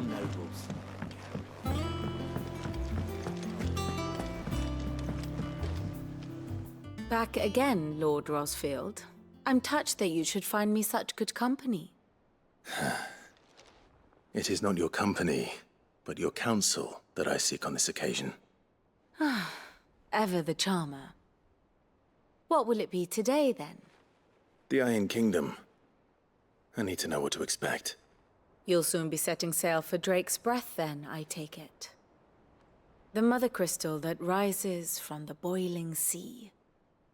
nobles. Back again, Lord Rosfield. I'm touched that you should find me such good company. It is not your company, but your counsel that I seek on this occasion. Ever the charmer. What will it be today, then? The Iron Kingdom. I need to know what to expect. You'll soon be setting sail for Drake's Breath, then, I take it. The mother crystal that rises from the boiling sea.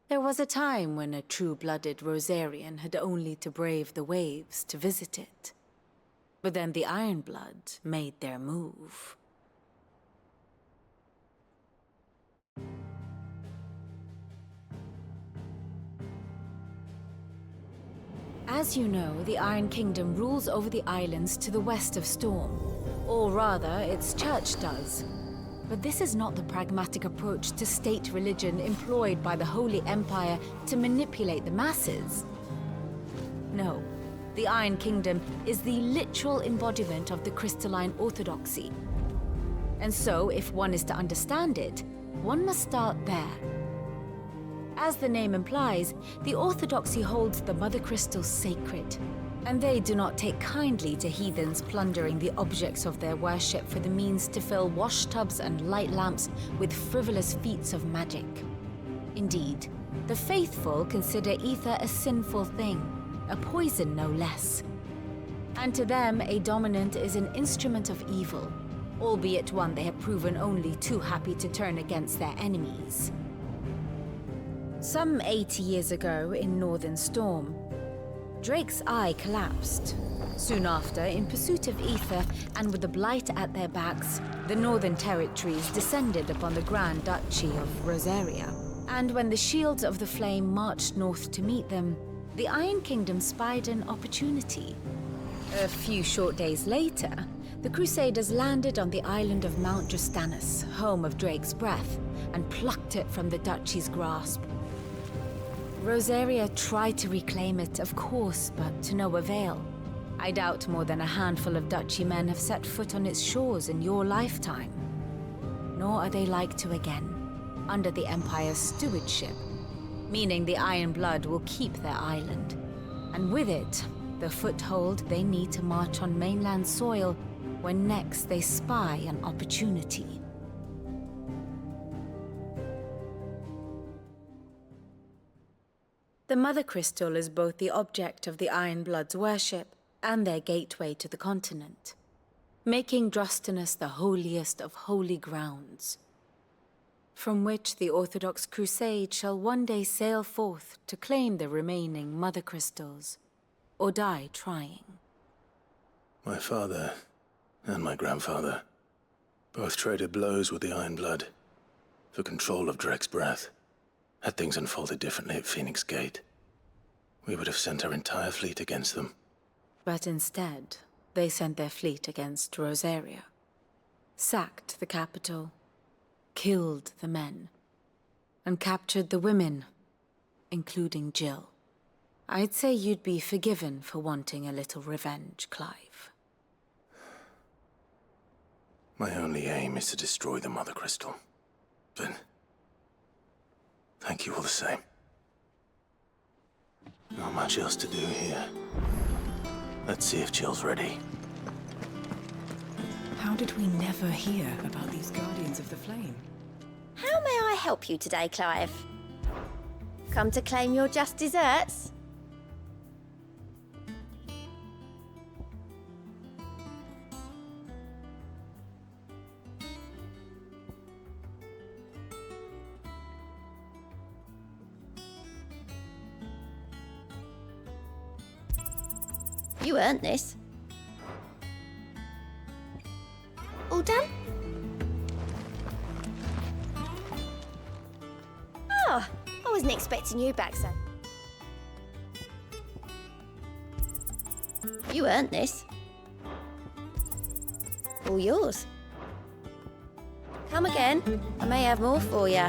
There was a time when a true-blooded Rosarian had only to brave the waves to visit it. But then the Ironblood made their move. As you know, the Iron Kingdom rules over the islands to the west of Storm. Or rather, its church does. But this is not the pragmatic approach to state religion employed by the Holy Empire to manipulate the masses. No, the Iron Kingdom is the literal embodiment of the crystalline orthodoxy. And so, if one is to understand it, one must start there. As the name implies, the orthodoxy holds the mother crystals sacred, and they do not take kindly to heathens plundering the objects of their worship for the means to fill washtubs and light lamps with frivolous feats of magic. Indeed, the faithful consider ether a sinful thing, a poison no less. And to them, a dominant is an instrument of evil, albeit one they have proven only too happy to turn against their enemies. Some 80 years ago in Northern Storm, Drake's eye collapsed. Soon after, in pursuit of ether and with the blight at their backs, the Northern Territories descended upon the Grand Duchy of Rosaria. And when the Shields of the Flame marched north to meet them, the Iron Kingdom spied an opportunity. A few short days later, the Crusaders landed on the island of Mount Justanus, home of Drake's Breath, and plucked it from the Duchy's grasp. Rosaria tried to reclaim it, of course, but to no avail. I doubt more than a handful of Duchy men have set foot on its shores in your lifetime. Nor are they like to again, under the Empire's stewardship, meaning the Iron Blood will keep their island, and with it, the foothold they need to march on mainland soil when next they spy an opportunity. The Mother Crystal is both the object of the Iron Blood's worship and their gateway to the continent, making Drustinus the holiest of holy grounds, from which the Orthodox Crusade shall one day sail forth to claim the remaining Mother Crystals, or die trying. My father and my grandfather both traded blows with the Iron Blood for control of Drake's Breath. Had things unfolded differently at Phoenix Gate, we would have sent our entire fleet against them. But instead, they sent their fleet against Rosaria, sacked the capital, killed the men, and captured the women, including Jill. I'd say you'd be forgiven for wanting a little revenge, Clive. My only aim is to destroy the Mother Crystal. But thank you all the same. Not much else to do here. Let's see if Jill's ready. How did we never hear about these Guardians of the Flame? How may I help you today, Clive? Come to claim your just desserts? You earned this. All done? Oh, I wasn't expecting you back, son. You earned this. All yours. Come again. I may have more for you.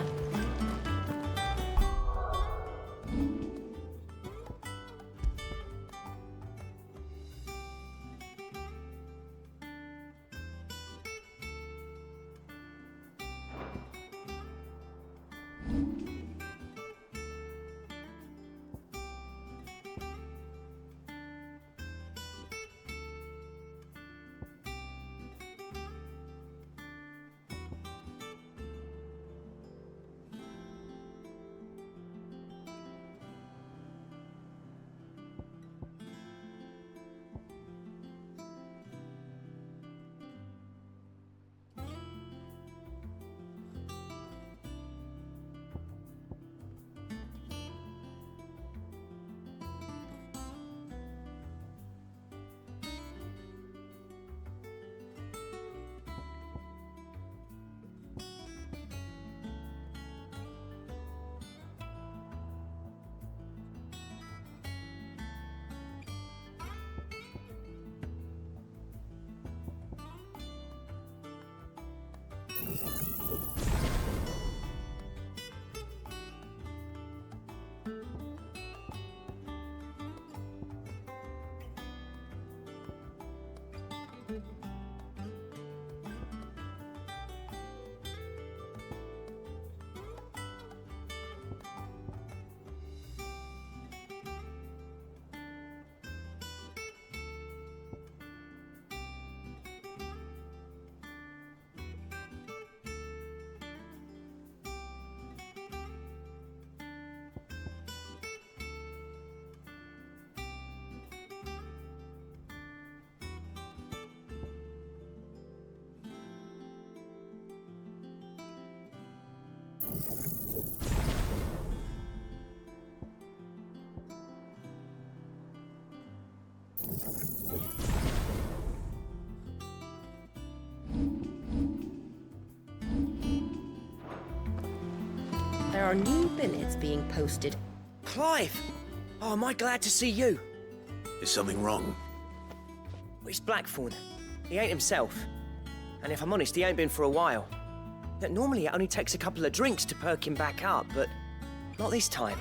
There are new billets being posted. Clive! Oh, am I glad to see you? Is something wrong? Well, it's Blackthorn. He ain't himself. And if I'm honest, he ain't been for a while. Now, normally it only takes a couple of drinks to perk him back up, but not this time.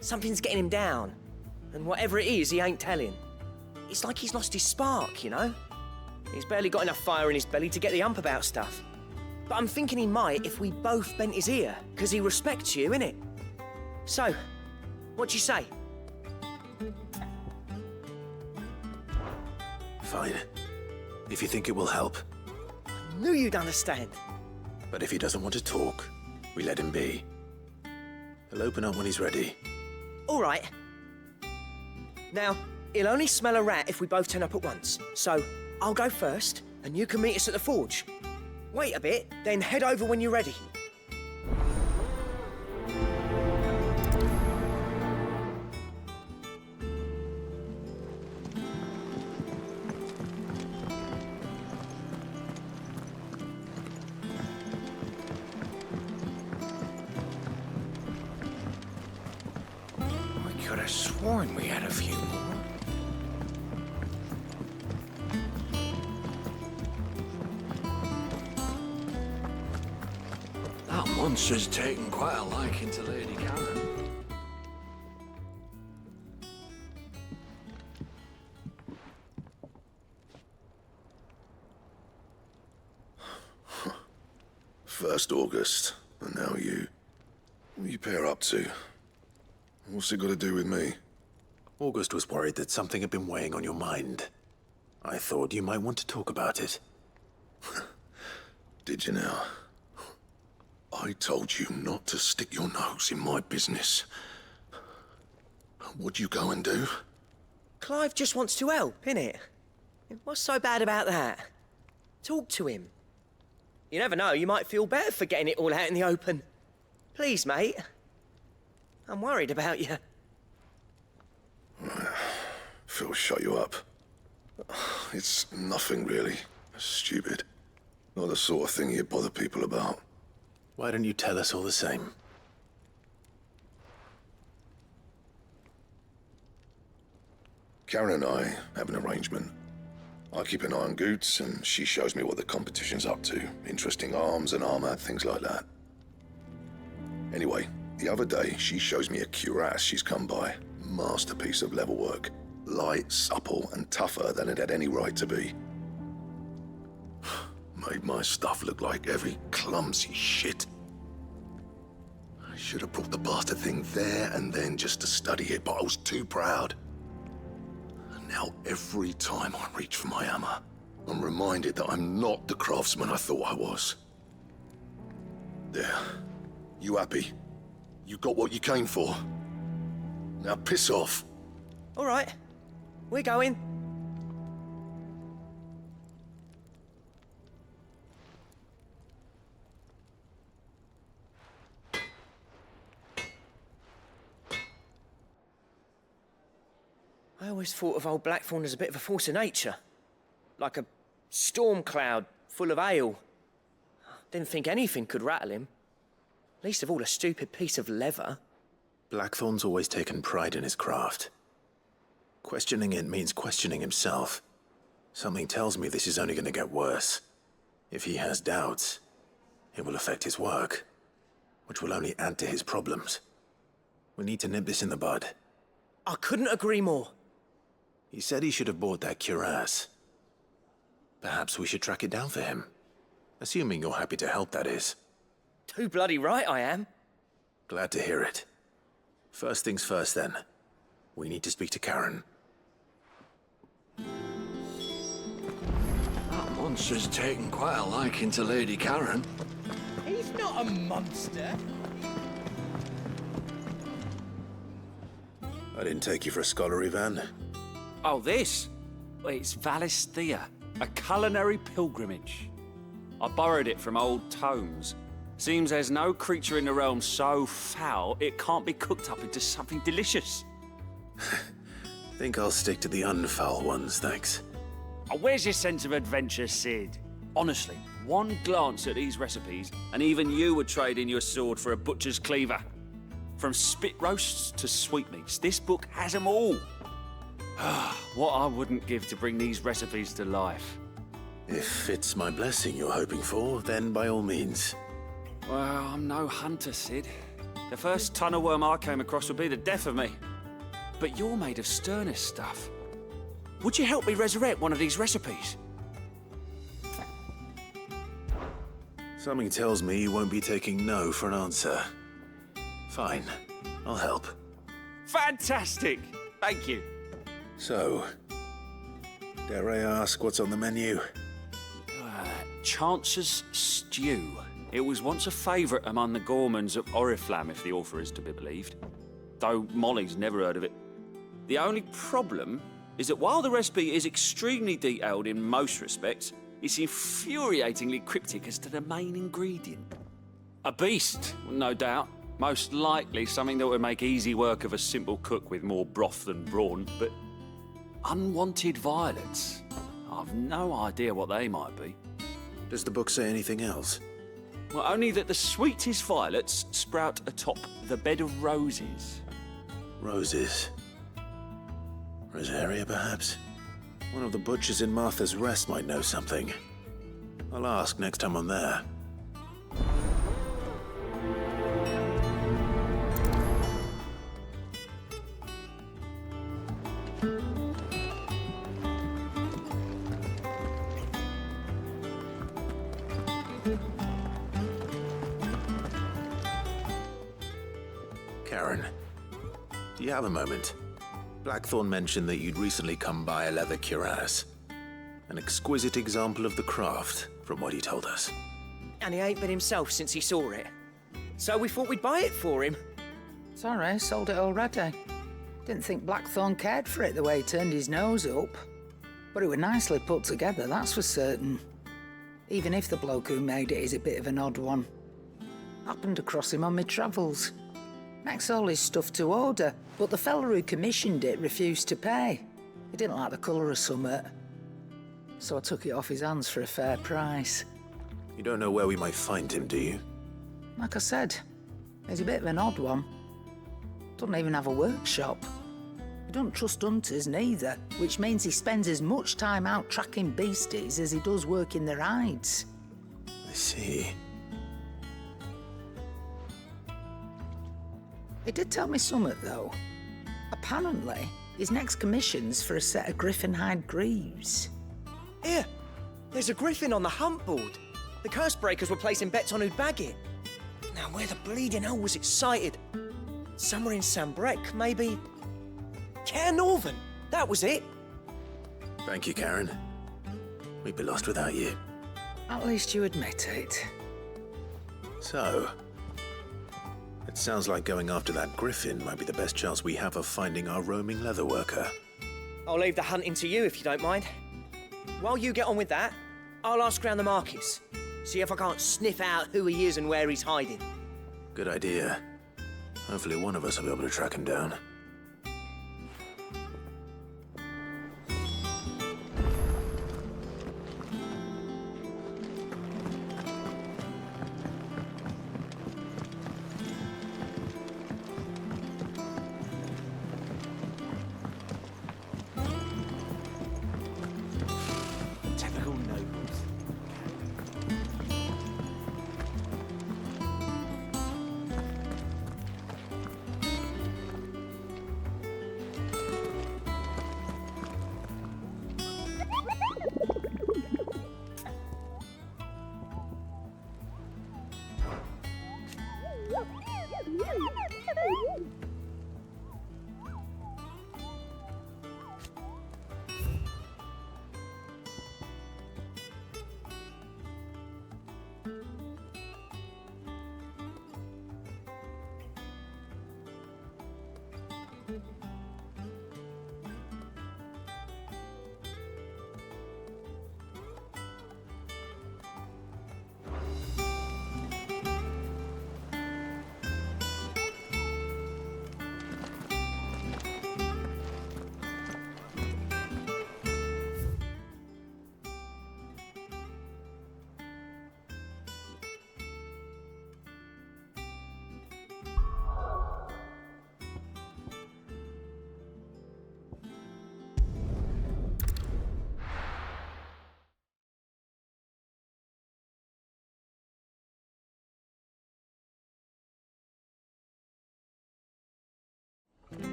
Something's getting him down. And whatever it is, he ain't telling. It's like he's lost his spark, you know? He's barely got enough fire in his belly to get the ump about stuff. But I'm thinking he might if we both bent his ear, because he respects you, innit? So, what do you say? Fine. If you think it will help. I knew you'd understand. But if he doesn't want to talk, we let him be. He'll open up when he's ready. All right. Now, he'll only smell a rat if we both turn up at once. So, I'll go first, and you can meet us at the forge. Wait a bit, then head over when you're ready. I could have sworn we had a few more. That monster's taken quite a liking to Lady Karen. First August, and now you. What are you pair up to? What's it got to do with me? August was worried that something had been weighing on your mind. I thought you might want to talk about it. Did you now? I told you not to stick your nose in my business. What'd you go and do? Clive just wants to help, innit? What's so bad about that? Talk to him. You never know, you might feel better for getting it all out in the open. Please, mate. I'm worried about you. Phil shut you up. It's nothing really. Stupid. Not the sort of thing you bother people about. Why don't you tell us all the same? Karen and I have an arrangement. I keep an eye on Goots, and she shows me what the competition's up to. Interesting arms and armor, things like that. Anyway, the other day, she shows me a cuirass she's come by. Masterpiece of level work. Light, supple, and tougher than it had any right to be. Made my stuff look like heavy, clumsy shit. I should have brought the bastard thing there and then just to study it, but I was too proud. And now every time I reach for my hammer, I'm reminded that I'm not the craftsman I thought I was. There. You happy? You got what you came for? Now piss off. All right, we're going. I always thought of old Blackthorn as a bit of a force of nature. Like a storm cloud full of ale. Didn't think anything could rattle him. Least of all a stupid piece of leather. Blackthorn's always taken pride in his craft. Questioning it means questioning himself. Something tells me this is only going to get worse. If he has doubts, It will affect his work, which will only add to his problems. We need to nip this in the bud. I couldn't agree more. He said he should have bought that cuirass. Perhaps we should track it down for him. Assuming you're happy to help, that is. Too bloody right I am. Glad to hear it. First things first, then. We need to speak to Karen. That monster's taken quite a liking to Lady Karen. He's not a monster. I didn't take you for a scholar, Ivan. Oh, this? Well, it's Valisthea, a culinary pilgrimage. I borrowed it from old tomes. Seems there's no creature in the realm so foul it can't be cooked up into something delicious. Think I'll stick to the unfoul ones, thanks. Oh, where's your sense of adventure, Sid? Honestly, one glance at these recipes, and even you would trade in your sword for a butcher's cleaver. From spit roasts to sweetmeats, this book has them all. What I wouldn't give to bring these recipes to life. If it's my blessing you're hoping for, then by all means. Well, I'm no hunter, Sid. The first tunnel worm I came across would be the death of me. But you're made of sterner stuff. Would you help me resurrect one of these recipes? Something tells me you won't be taking no for an answer. Fine, I'll help. Fantastic! Thank you. So, dare I ask what's on the menu? Chance's Stew. It was once a favourite among the gourmands of Oriflamme, if the author is to be believed. Though Molly's never heard of it. The only problem is that while the recipe is extremely detailed in most respects, it's infuriatingly cryptic as to the main ingredient. A beast, no doubt. Most likely something that would make easy work of a simple cook with more broth than brawn, but unwanted violets. I've no idea what they might be. Does the book say anything else? Well, only that the sweetest violets sprout atop the bed of roses. Roses. Rosaria, perhaps? One of the butchers in Martha's Rest might know something. I'll ask next time I'm there. Karen, do you have a moment? Blackthorn mentioned that you'd recently come by a leather cuirass. An exquisite example of the craft, from what he told us. And he ain't been himself since he saw it. So we thought we'd buy it for him. Sorry, sold it already. Didn't think Blackthorn cared for it the way he turned his nose up. But it was nicely put together, that's for certain. Even if the bloke who made it is a bit of an odd one. Happened across him on my travels. Makes all his stuff to order, but the fella who commissioned it refused to pay. He didn't like the colour of summit. So I took it off his hands for a fair price. You don't know where we might find him, do you? Like I said, he's a bit of an odd one. Doesn't even have a workshop. He don't trust hunters neither, which means he spends as much time out tracking beasties as he does working their hides. I see. He did tell me something, though. Apparently, his next commission's for a set of griffin hide greaves. Here, there's a griffin on the hunt board. The curse breakers were placing bets on who'd bag it. Now, where the bleeding hell was it sighted? Somewhere in Sambrec, maybe? Care Northern, that was it. Thank you, Karen. We'd be lost without you. At least you admit it. So, it sounds like going after that griffin might be the best chance we have of finding our roaming leatherworker. I'll leave the hunting to you if you don't mind. While you get on with that, I'll ask round the markets. See if I can't sniff out who he is and where he's hiding. Good idea. Hopefully one of us will be able to track him down. Typical nobles.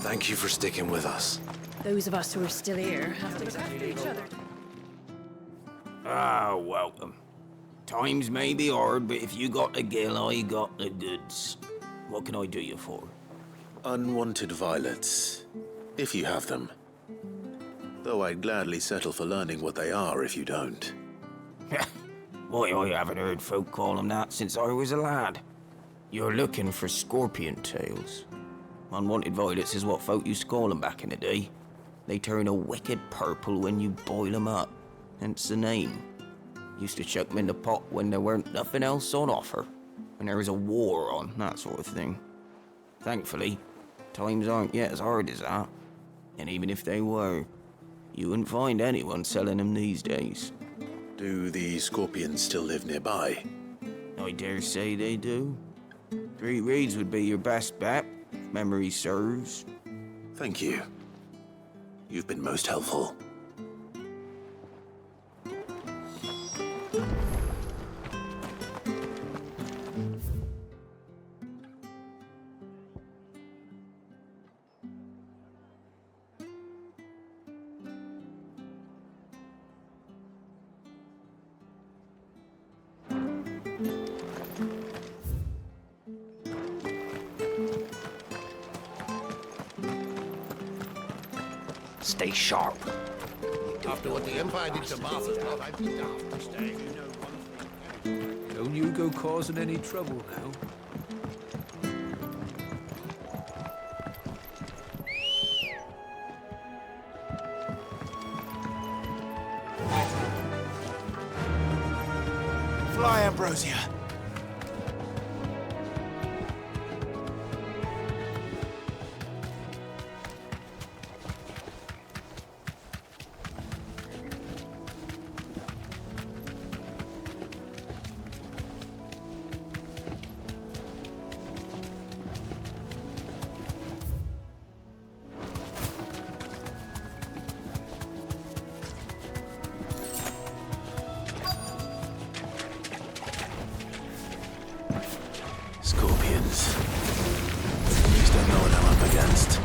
Thank you for sticking with us. Those of us who are still here have to look after each other. Ah, welcome. Times may be hard, but if you got the gill, I got the goods. What can I do you for? Unwanted violets, if you have them. Though I'd gladly settle for learning what they are if you don't. Why, I haven't heard folk call them that since I was a lad. You're looking for scorpion tails. Unwanted violets is what folk used to call them back in the day. They turn a wicked purple when you boil them up, hence the name. Used to chuck them in the pot when there weren't nothing else on offer, when there was a war on, that sort of thing. Thankfully, times aren't yet as hard as that. And even if they were, you wouldn't find anyone selling them these days. Do the scorpions still live nearby? I dare say they do. 3 Reeds would be your best bet, if memory serves. Thank you. You've been most helpful. Stay sharp. After what the Empire did to Martha's lot, I'd be daft to stay. Don't you go causing any trouble now. Fly, Ambrosia. Scorpions. At least I know what I'm up against.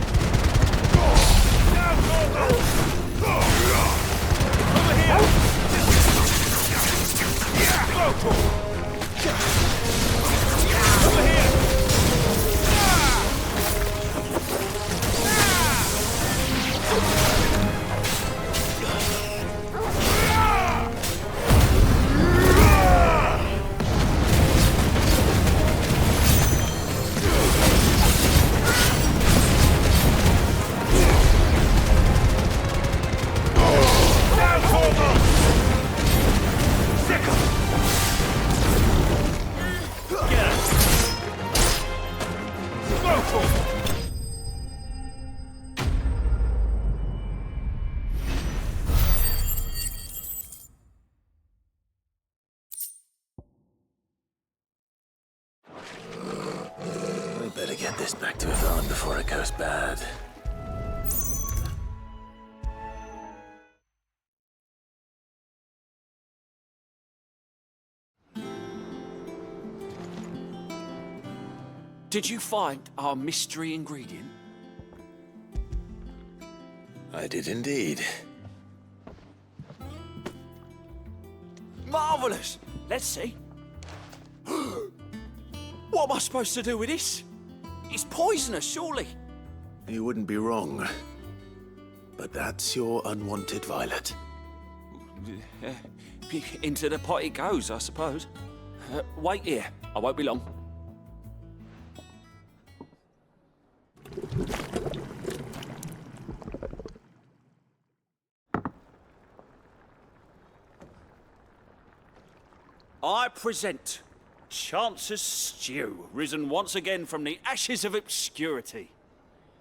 We better get this back to Yvonne before it goes bad. Did you find our mystery ingredient? I did indeed. Marvelous! Let's see. What am I supposed to do with this? It's poisonous, surely. You wouldn't be wrong. But that's your unwanted violet. into the pot it goes, I suppose. Wait here. I won't be long. I present Chance's Stew, risen once again from the ashes of obscurity.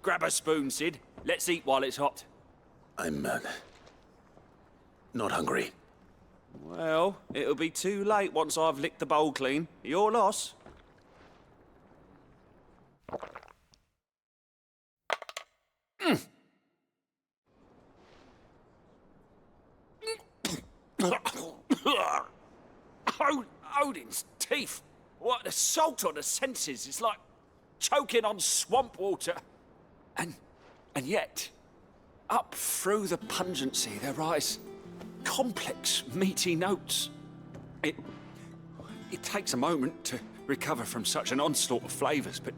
Grab a spoon, Sid. Let's eat while it's hot. I'm, not hungry. Well, it'll be too late once I've licked the bowl clean. Your loss. Odin's teeth. What, the salt on the senses. It's like choking on swamp water. And yet, up through the pungency, there rise complex, meaty notes. It takes a moment to recover from such an onslaught of flavours, but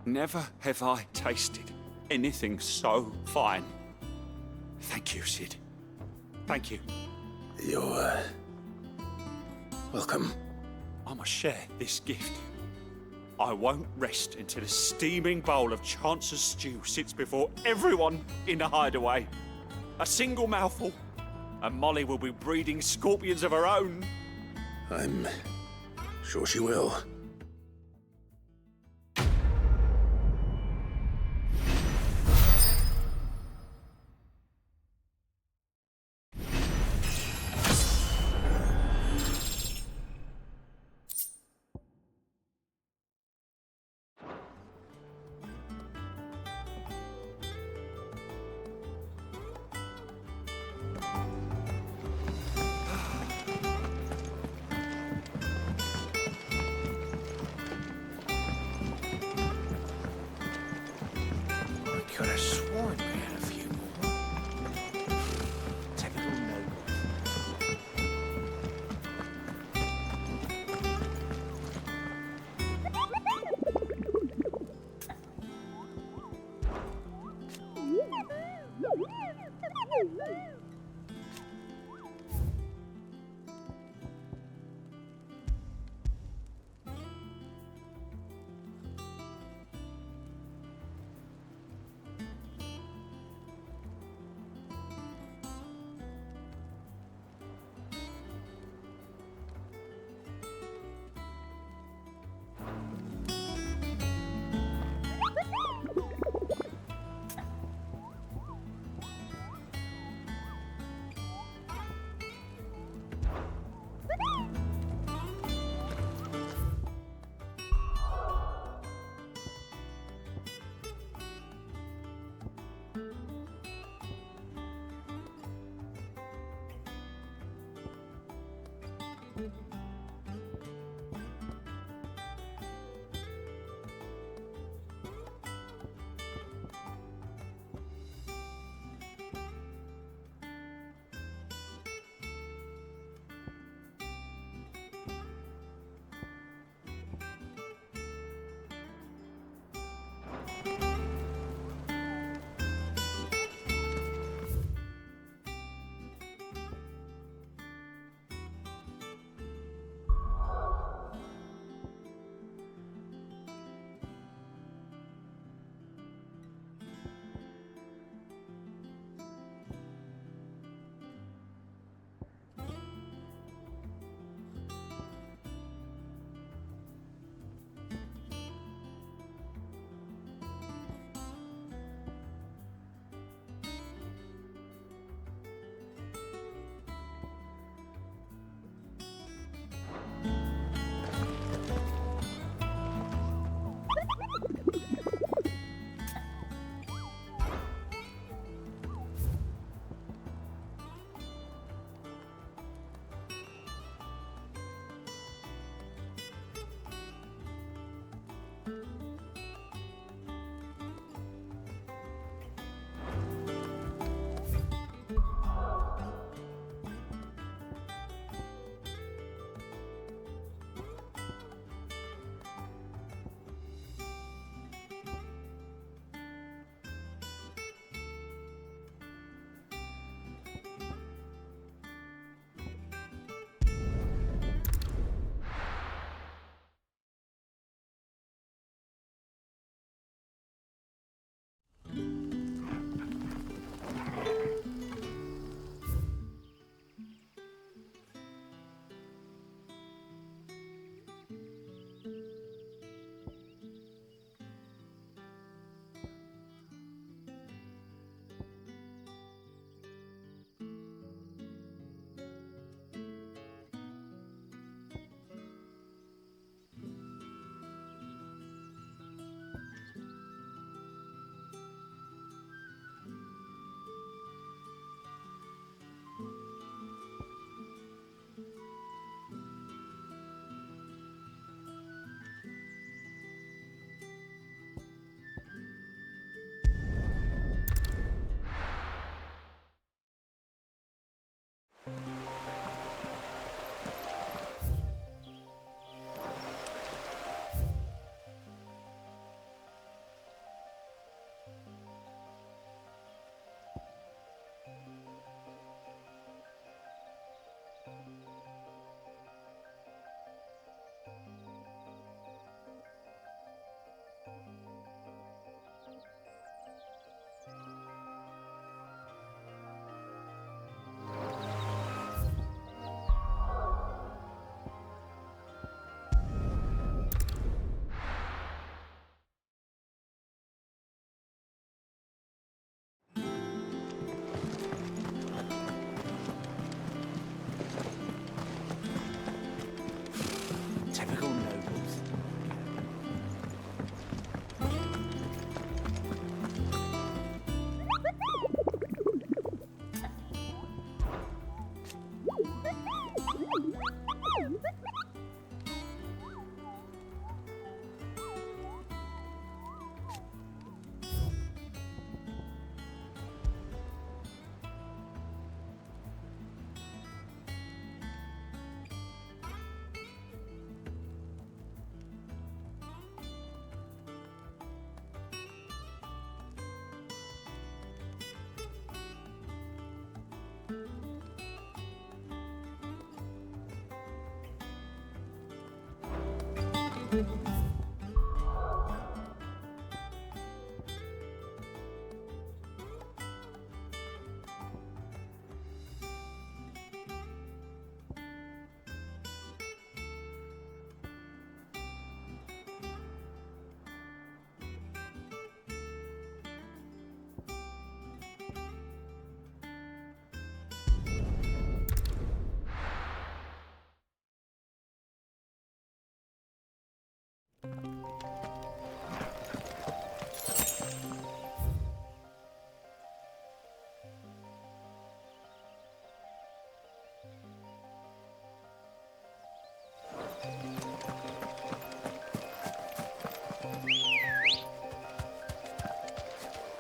never have I tasted anything so fine. Thank you, Sid. Thank you. You're, welcome. I must share this gift. I won't rest until a steaming bowl of Chance's Stew sits before everyone in the hideaway. A single mouthful, and Molly will be breeding scorpions of her own. I'm sure she will. Could have sworn we had a few more. Typical noble.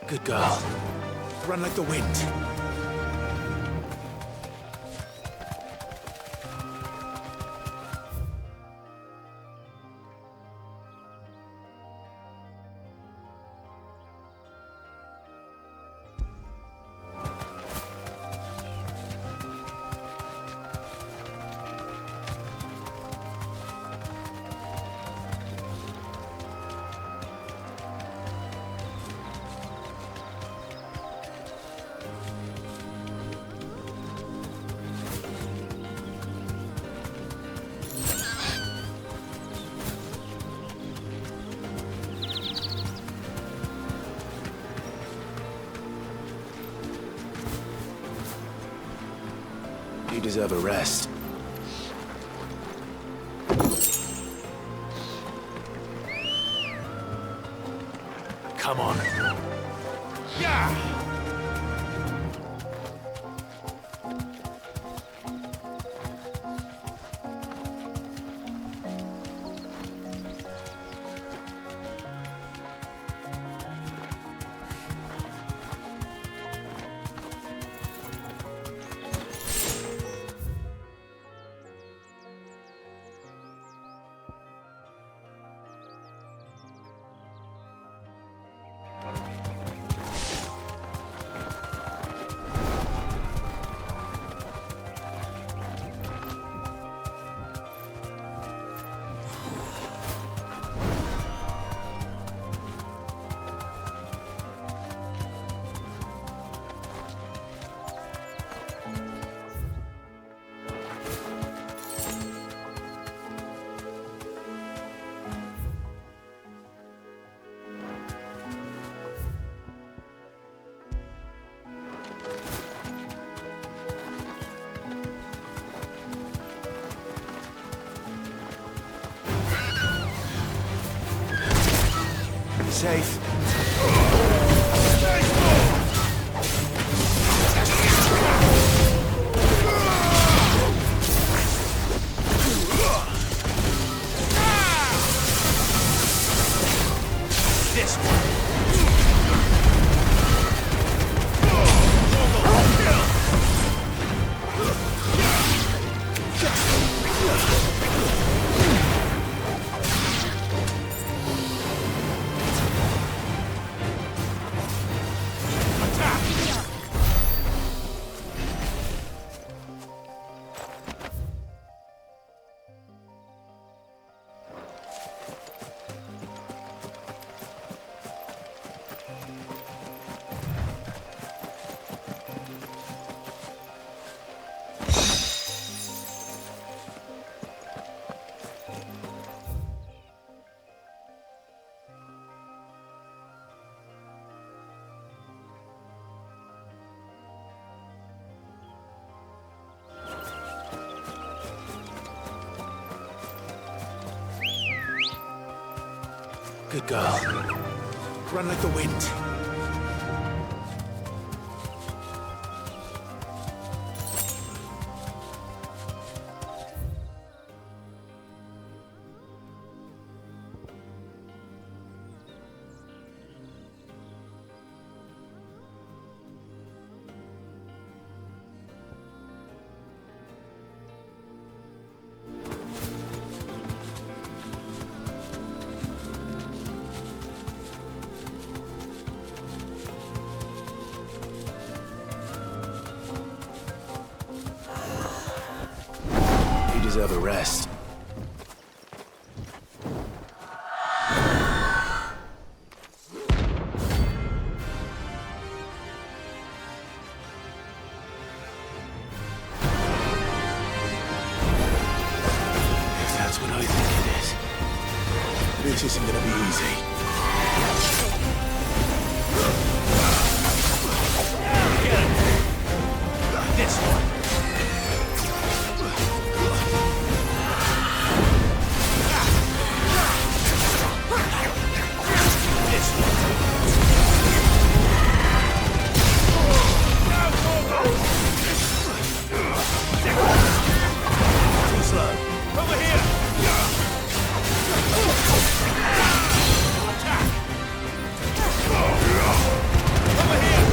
Good girl. Run like the wind. You deserve a rest. Come on. Yeah! Safe. This one. Good girl. Run like the wind. deserve a rest. That's what I think it is. This isn't gonna be easy. Get him! This one! This one! Too slow. Over here! Attack! Over here!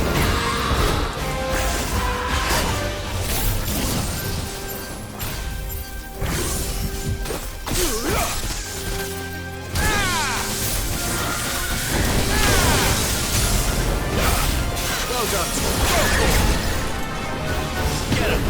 Well done. Get him.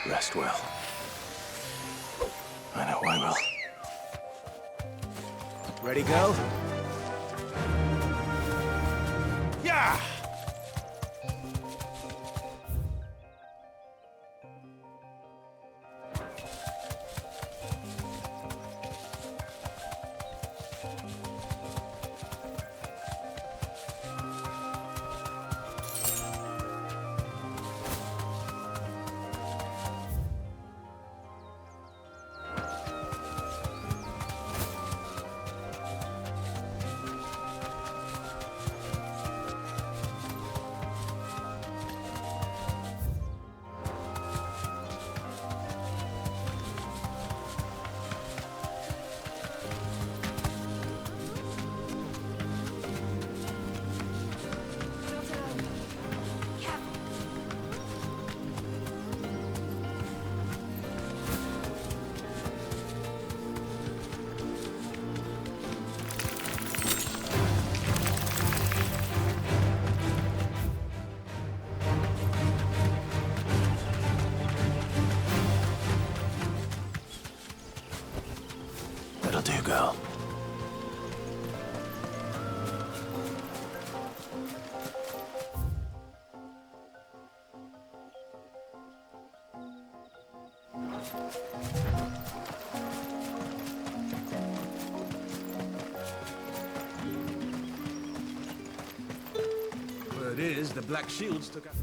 Rest well. I know I will. Ready, go? Yeah! That'll do, girl. Word is, the Black Shields took out...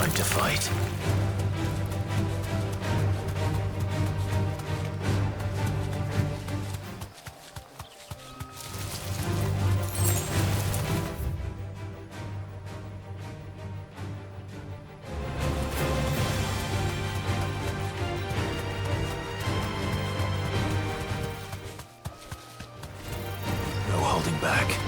time to fight. No holding back.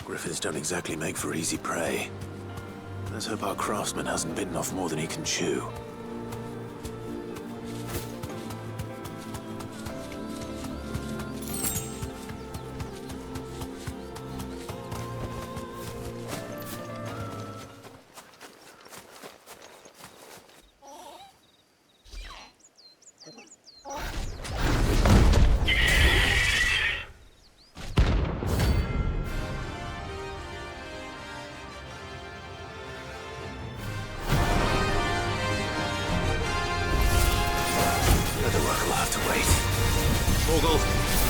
Griffins don't exactly make for easy prey. Let's hope our craftsman hasn't bitten off more than he can chew.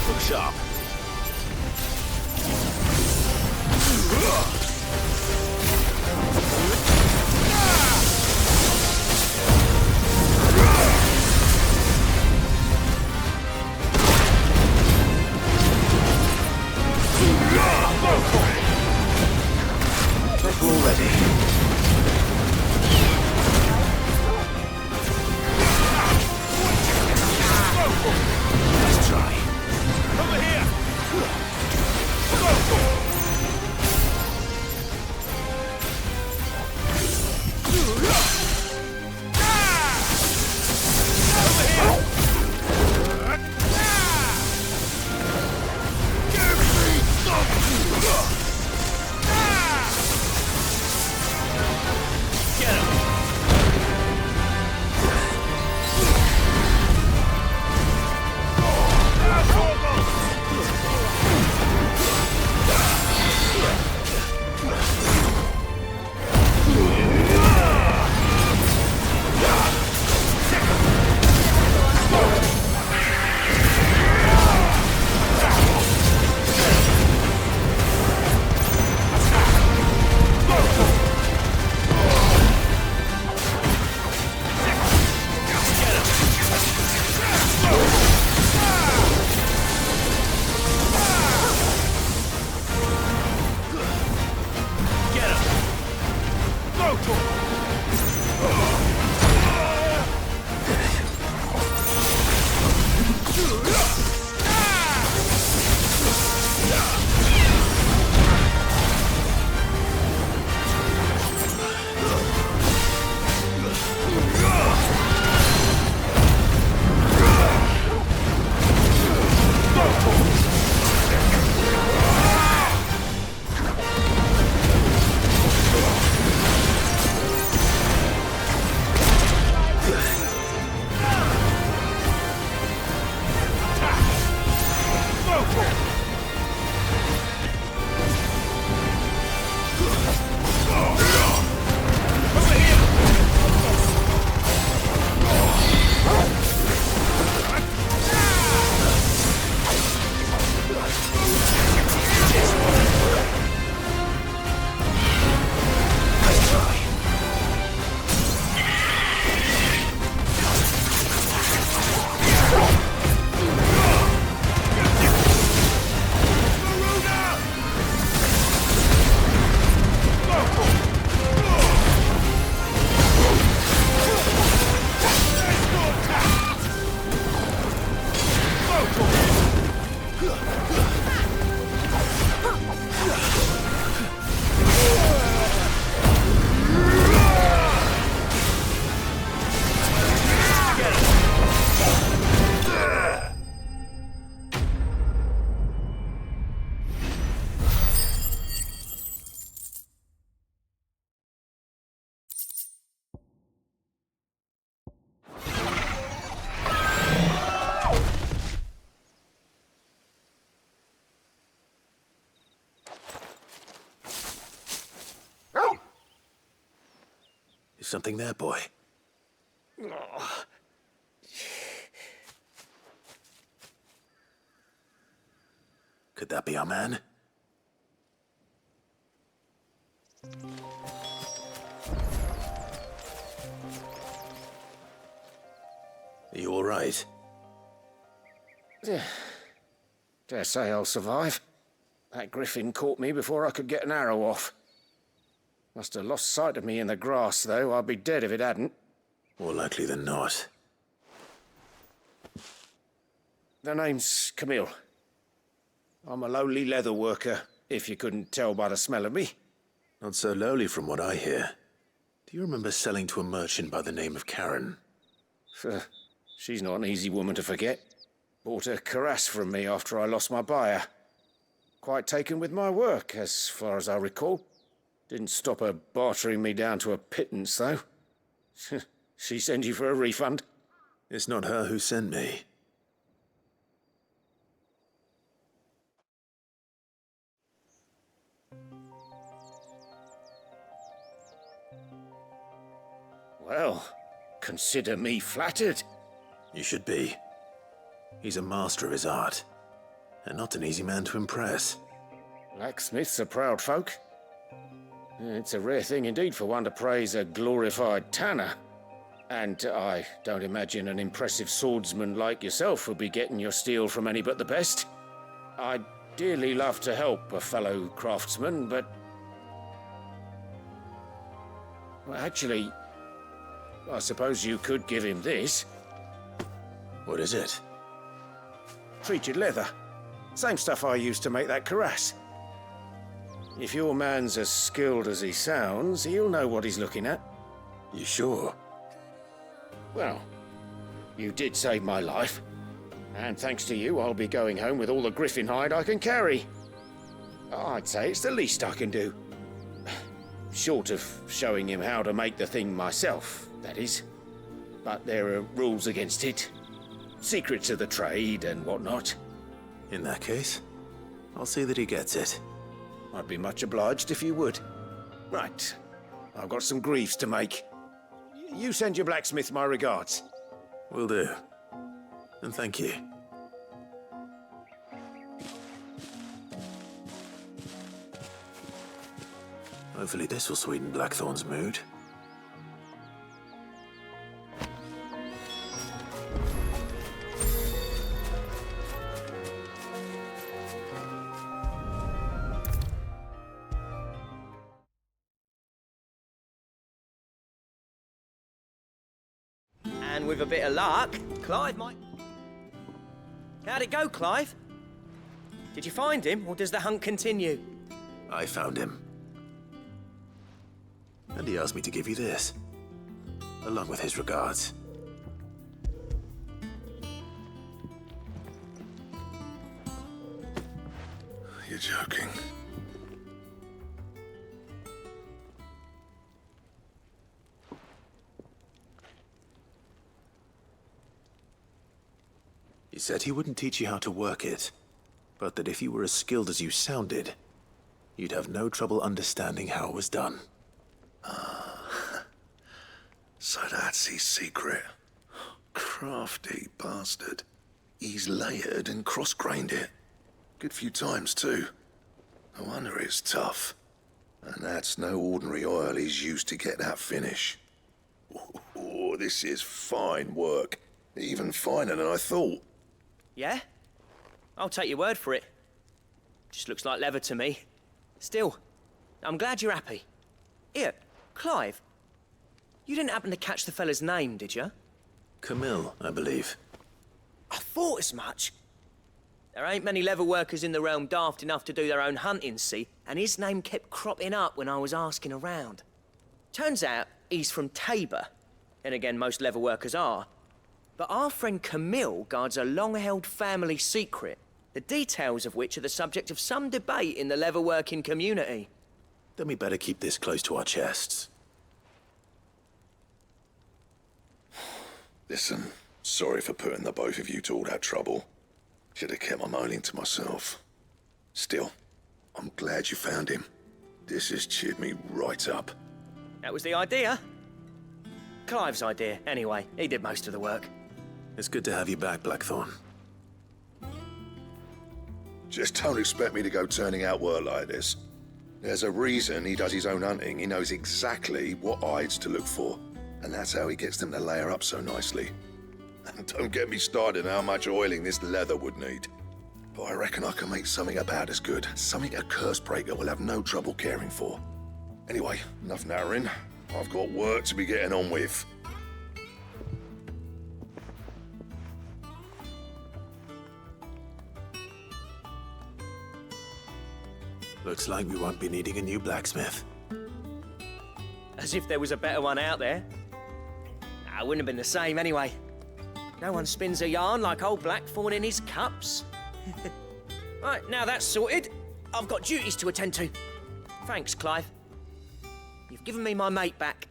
Look sharp. Is something there, boy? Could that be our man? Are you all right? Dare say I'll survive. That griffin caught me before I could get an arrow off. Must have lost sight of me in the grass, though. I'd be dead if it hadn't. More likely than not. The name's Camille. I'm a lowly leather worker, if you couldn't tell by the smell of me. Not so lowly from what I hear. Do you remember selling to a merchant by the name of Karen? She's not an easy woman to forget. Bought a cuirass from me after I lost my buyer. Quite taken with my work, as far as I recall. Didn't stop her bartering me down to a pittance, though. She sent you for a refund? It's not her who sent me. Well, consider me flattered. You should be. He's a master of his art, and not an easy man to impress. Blacksmiths are proud folk. It's a rare thing indeed for one to praise a glorified tanner. And I don't imagine an impressive swordsman like yourself would be getting your steel from any but the best. I'd dearly love to help a fellow craftsman, but... Well, actually, I suppose you could give him this. What is it? Treated leather. Same stuff I used to make that cuirass. If your man's as skilled as he sounds, he'll know what he's looking at. You sure? Well, you did save my life. And thanks to you, I'll be going home with all the griffin hide I can carry. I'd say it's the least I can do. Short of showing him how to make the thing myself, that is. But there are rules against it. Secrets of the trade and whatnot. In that case, I'll see that he gets it. I'd be much obliged if you would. Right. I've got some greaves to make. You send your blacksmith my regards. Will do. And thank you. Hopefully this will sweeten Blackthorn's mood. And with a bit of luck, Clive might... How'd it go, Clive? Did you find him, or does the hunt continue? I found him. And he asked me to give you this, along with his regards. You're joking. He said he wouldn't teach you how to work it, but that if you were as skilled as you sounded, you'd have no trouble understanding how it was done. So that's his secret. Crafty bastard. He's layered and cross-grained it. Good few times, too. No wonder it's tough. And that's no ordinary oil he's used to get that finish. Oh, this is fine work. Even finer than I thought. Yeah? I'll take your word for it. Just looks like leather to me. Still, I'm glad you're happy. Here, Clive. You didn't happen to catch the fella's name, did you? Camille, I believe. I thought as much. There ain't many leather workers in the realm daft enough to do their own hunting, see? And his name kept cropping up when I was asking around. Turns out he's from Tabor. And again, most leather workers are. But our friend Camille guards a long-held family secret, the details of which are the subject of some debate in the leather-working community. Then we better keep this close to our chests. Listen, sorry for putting the both of you to all that trouble. Should have kept my moaning to myself. Still, I'm glad you found him. This has cheered me right up. That was the idea. Clive's idea, anyway. He did most of the work. It's good to have you back, Blackthorn. Just don't expect me to go turning out work like this. There's a reason he does his own hunting. He knows exactly what hides to look for. And that's how he gets them to layer up so nicely. And don't get me started on how much oiling this leather would need. But I reckon I can make something about as good. Something a Cursebreaker will have no trouble caring for. Anyway, enough nattering. I've got work to be getting on with. Looks like we won't be needing a new blacksmith. As if there was a better one out there. Nah, it wouldn't have been the same anyway. No one spins a yarn like old Blackthorn in his cups. Right, now that's sorted, I've got duties to attend to. Thanks, Clive. You've given me my mate back.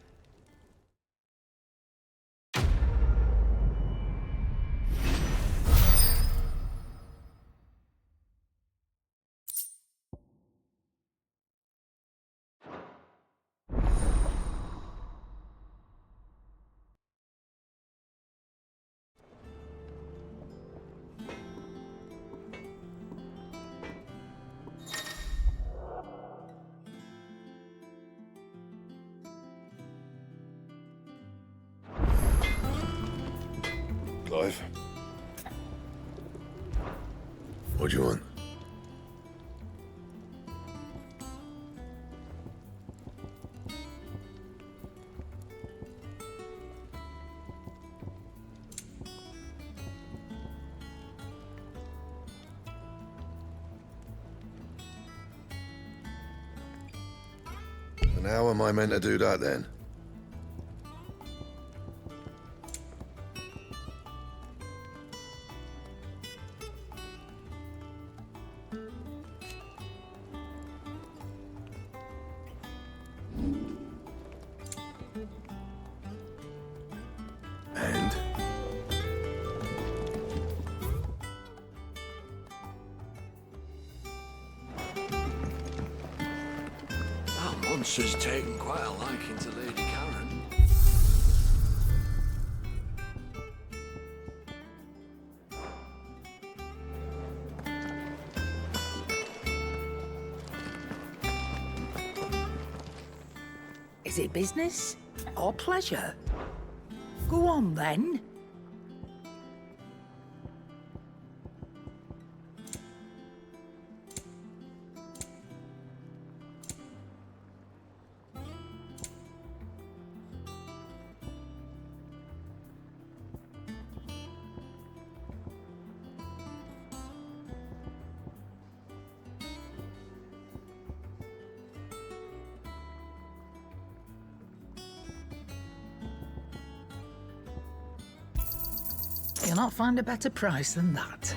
Clive? What do you want? And how am I meant to do that then? And? That monster's taken quite a liking to Lady Karen. Is it business or pleasure? Go on, then. You'll not find a better price than that.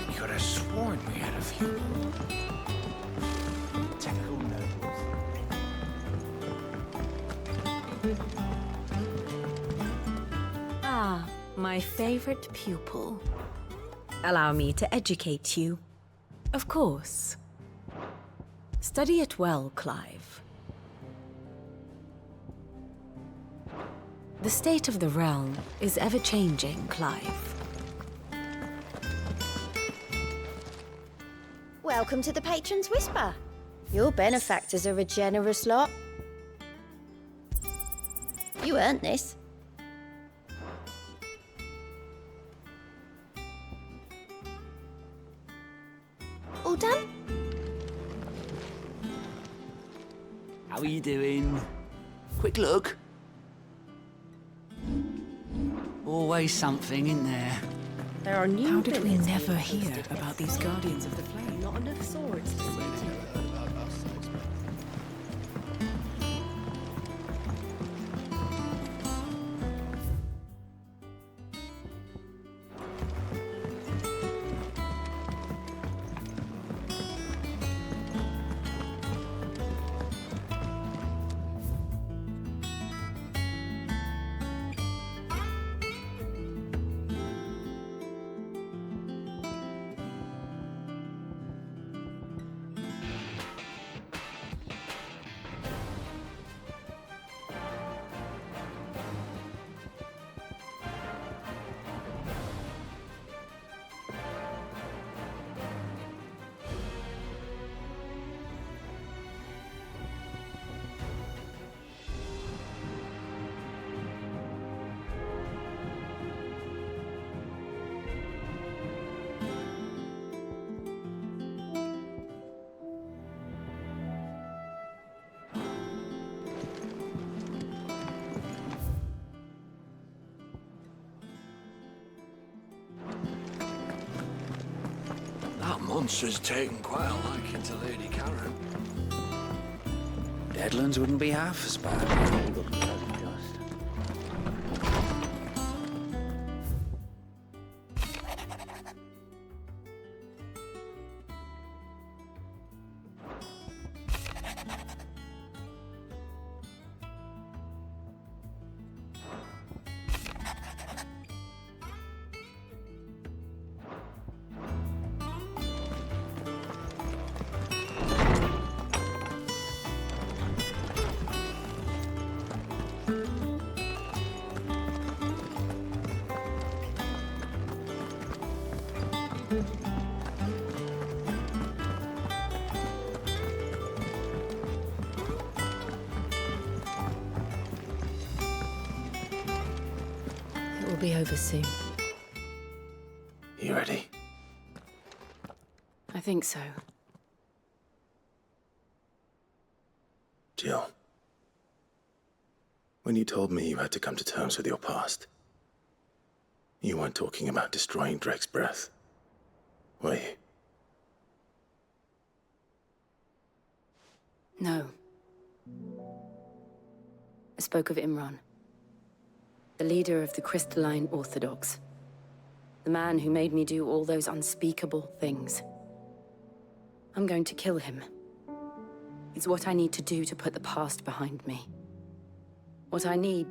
We could have sworn we had a few. Typical nobles. Ah, my favorite pupil. Allow me to educate you. Of course. Study it well, Clive. The state of the realm is ever-changing, Clive. Welcome to the Patron's Whisper. Your benefactors are a generous lot. You earned this. All done? How are you doing? Quick look. Always something in there. There are new How did we billets never being hear posted. about these Guardians of the Flame? Not enough swords to suit you. monster's taken quite a liking to Lady Karen. Deadlands wouldn't be half as bad. It will be over soon. You ready? I think so. Jill. When you told me you had to come to terms with your past, you weren't talking about destroying Drake's breath, were you? No. I spoke of Imran, the leader of the Crystalline Orthodox. The man who made me do all those unspeakable things. I'm going to kill him. It's what I need to do to put the past behind me. What I need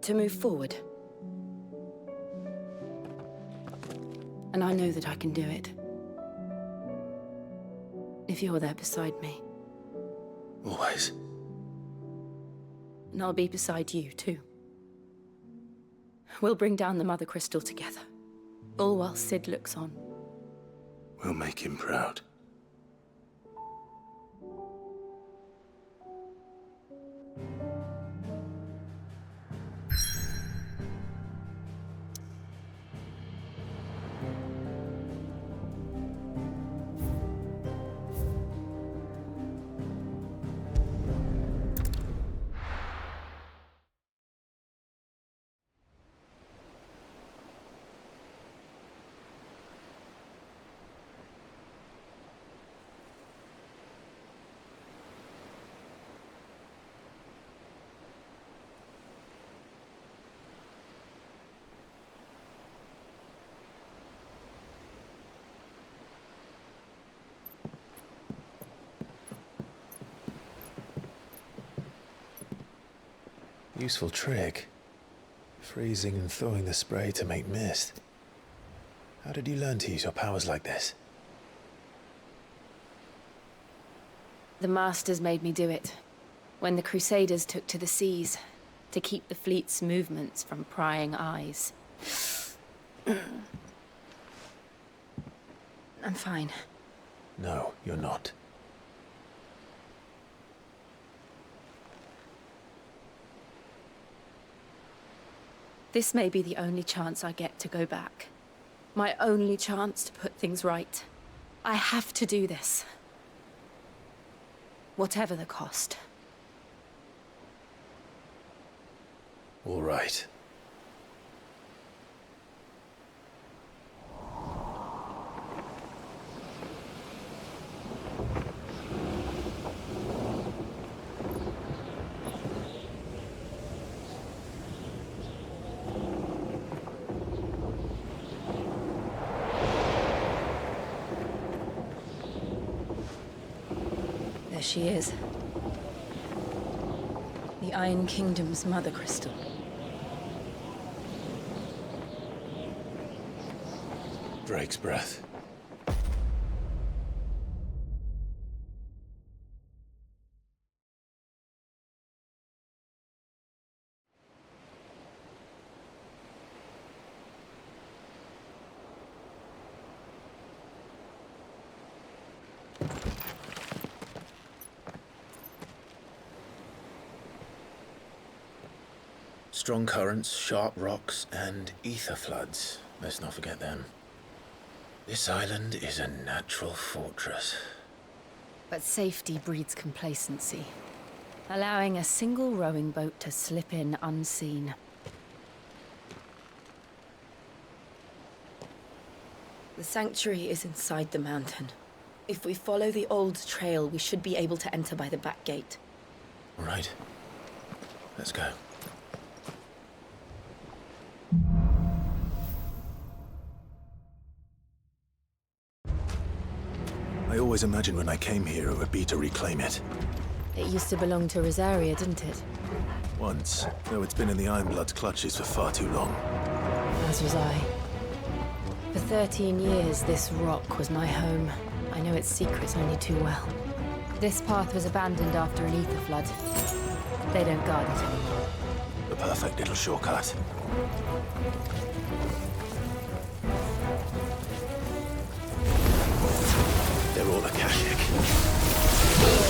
to move forward. And I know that I can do it. If you're there beside me. Always. And I'll be beside you, too. We'll bring down the Mother Crystal together. All while Sid looks on. We'll make him proud. Useful trick. Freezing and thawing the spray to make mist. How did you learn to use your powers like this? The Masters made me do it. When the Crusaders took to the seas, to keep the fleet's movements from prying eyes. I'm fine. No, you're not. This may be the only chance I get to go back. My only chance to put things right. I have to do this. Whatever the cost. All right. There she is. The Iron Kingdom's Mother Crystal. Drake's breath. Strong currents, sharp rocks, and ether floods. Let's not forget them. This island is a natural fortress. But safety breeds complacency, allowing a single rowing boat to slip in unseen. The sanctuary is inside the mountain. If we follow the old trail, we should be able to enter by the back gate. All right. Let's go. I always imagined when I came here it would be to reclaim it. It used to belong to Rosaria, didn't it? Once, though it's been in the Ironblood's clutches for far too long. As was I. For 13 years, this rock was my home. I know its secrets only too well. This path was abandoned after an ether flood. They don't guard it anymore. The perfect little shortcut. They're all Akashic.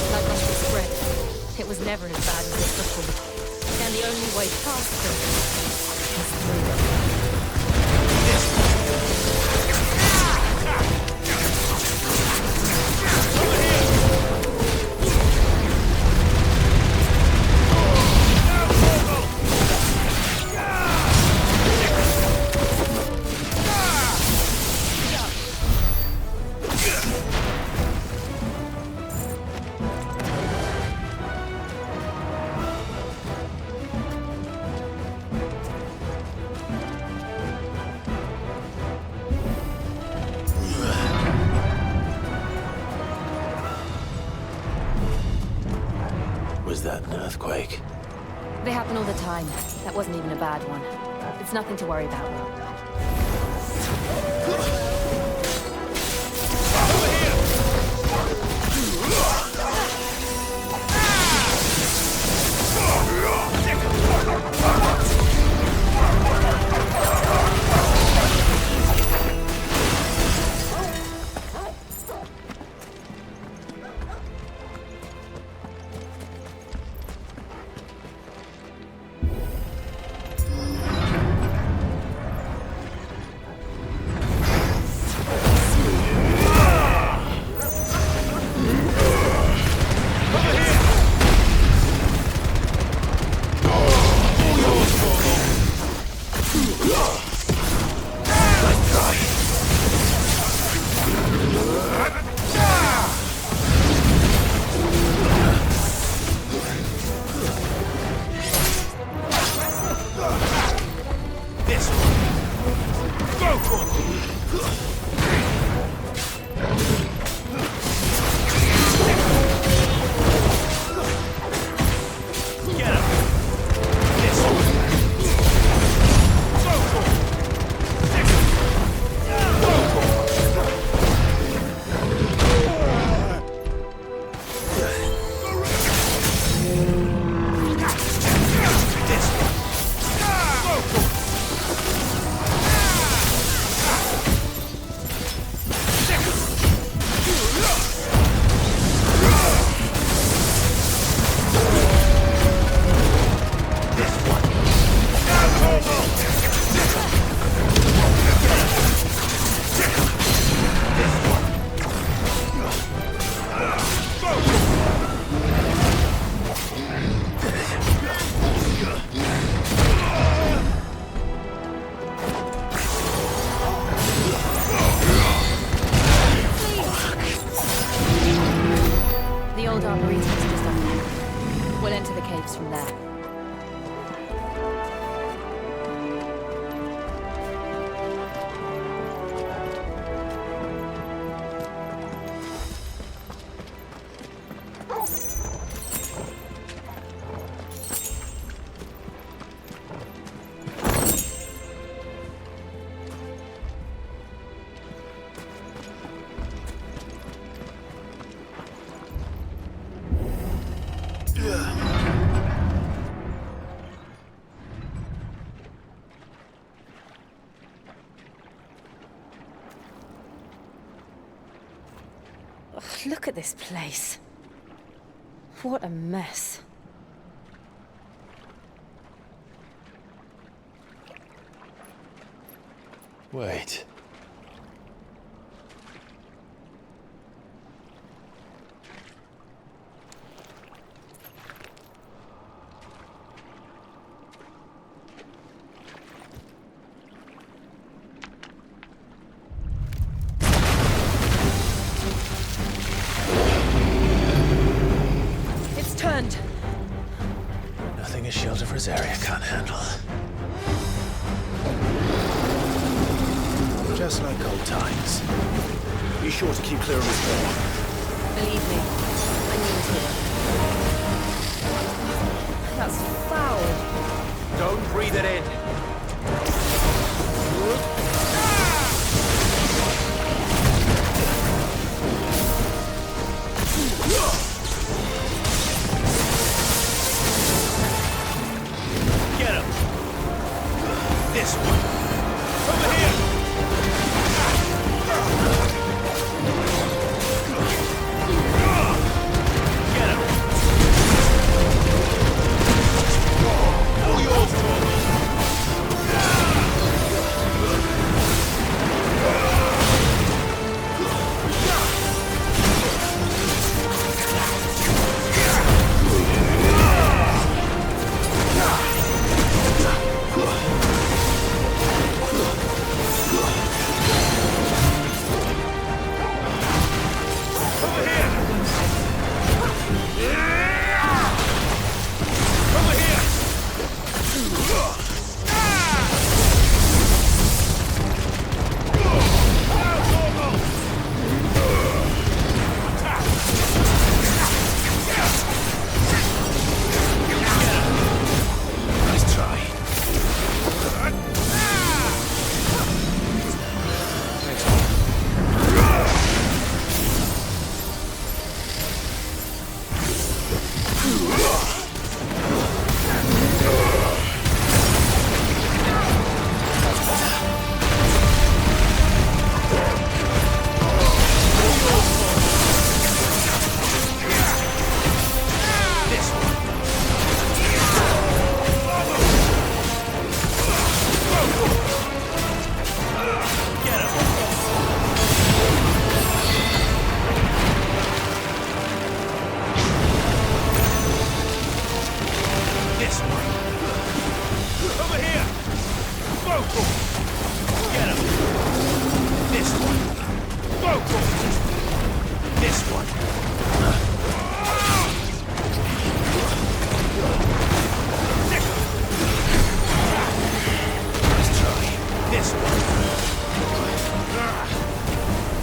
That must be spread. It was never as bad as it before. And the only way past them is through them. Was that an earthquake? They happen all the time. That wasn't even a bad one. It's nothing to worry about. From there. Look at this place. What a mess. Wait. Just like old times. Be sure to keep clear of this wall. Believe me, I need to. That's foul. Don't breathe it in. Get him. This one. Over here. Get him. All yours, Torvald.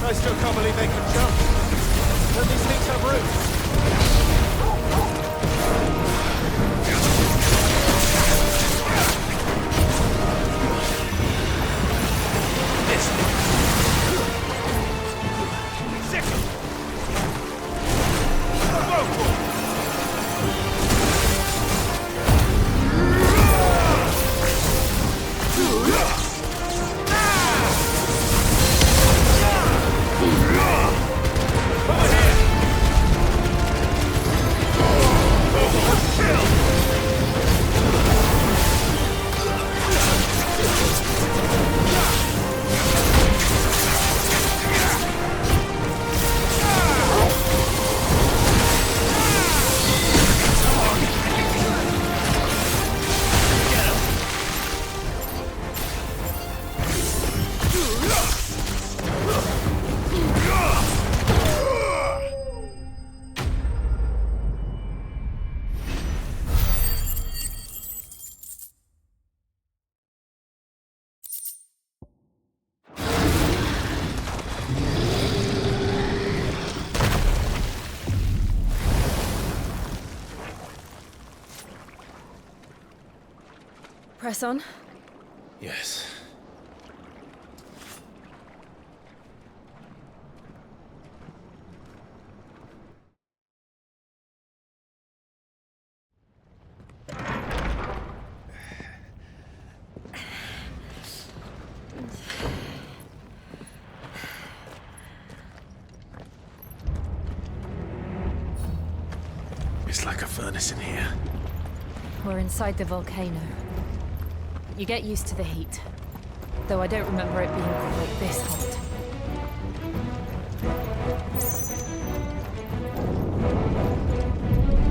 I still can't believe they can jump. Don't these things have roots? This one. Second. Press on. Yes. It's like a furnace in here. We're inside the volcano. You get used to the heat, though I don't remember it being quite this hot.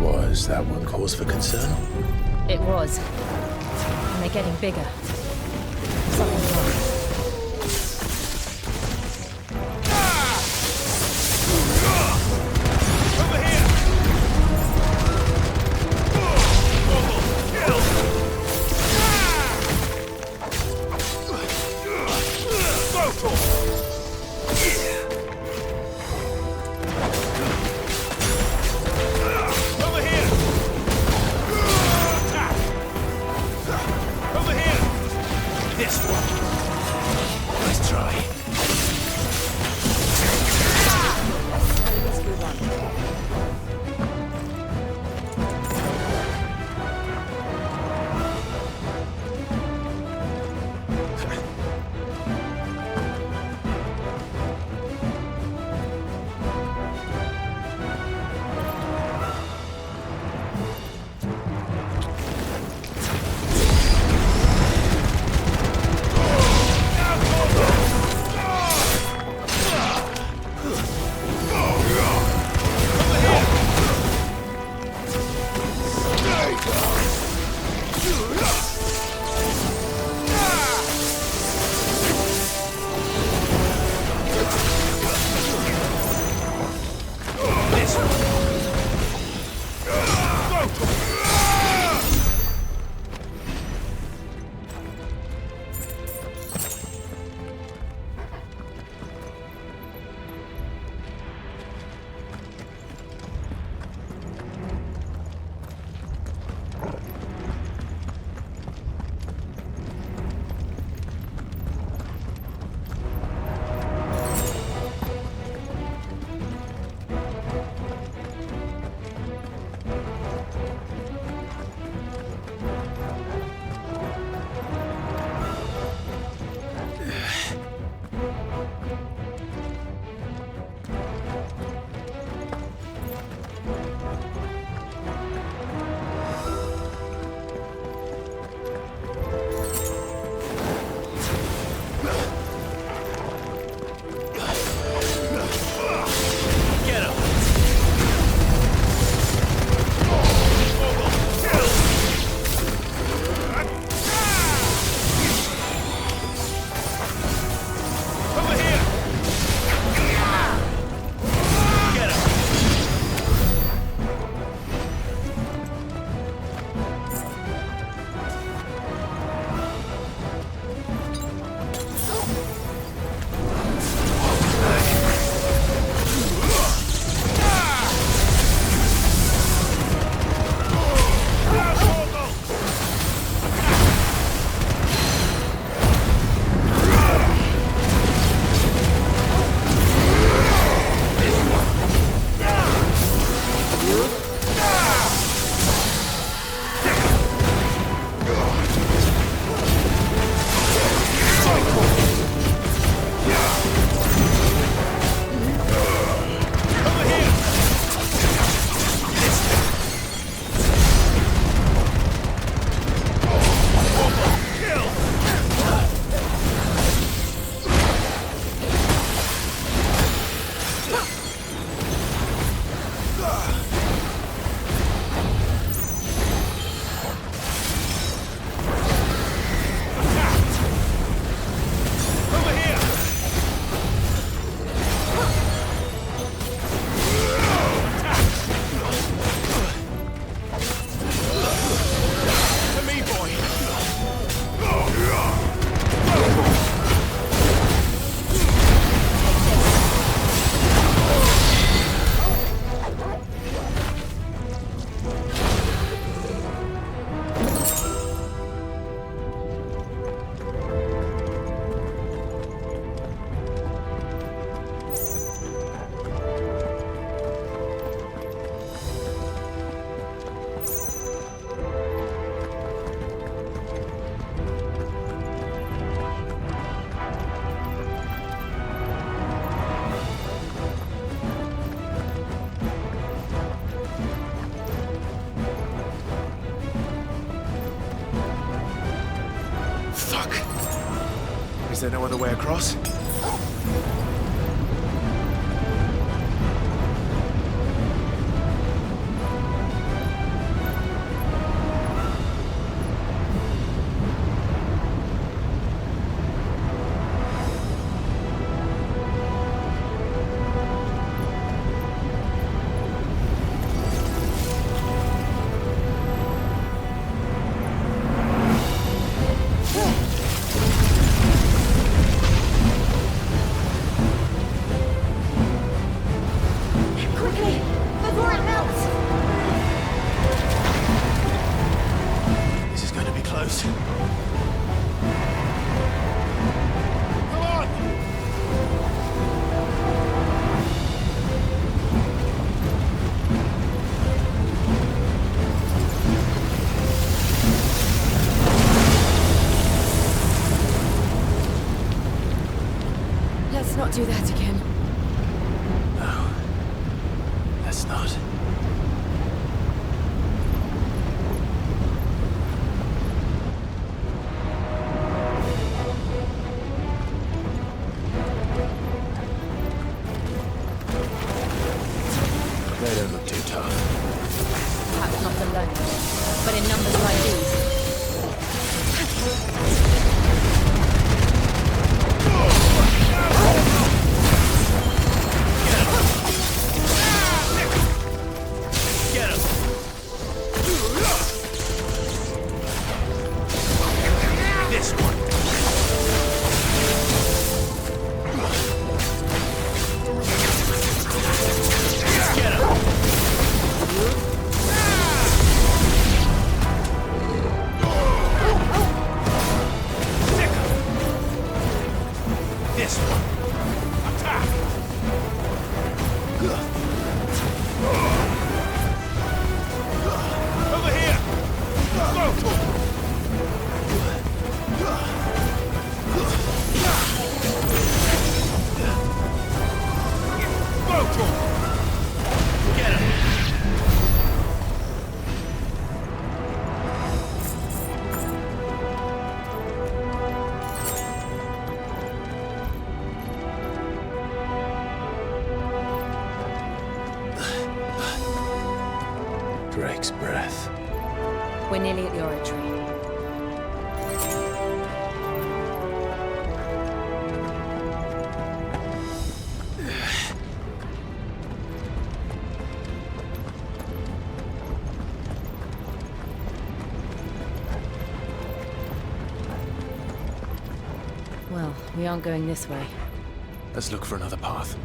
Was that one cause for concern? It was. And they're getting bigger. Something's wrong. Go! This one. Nice try. Is there no other way across? not do that again. No. Let's not. They don't look too tough. Perhaps not alone, but in numbers like these. Drake's breath. We're nearly at the oratory. Well, we aren't going this way. Let's look for another path.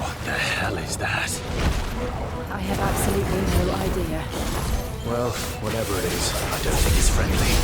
What the hell is that? I have absolutely no idea. Well, whatever it is, I don't think it's friendly.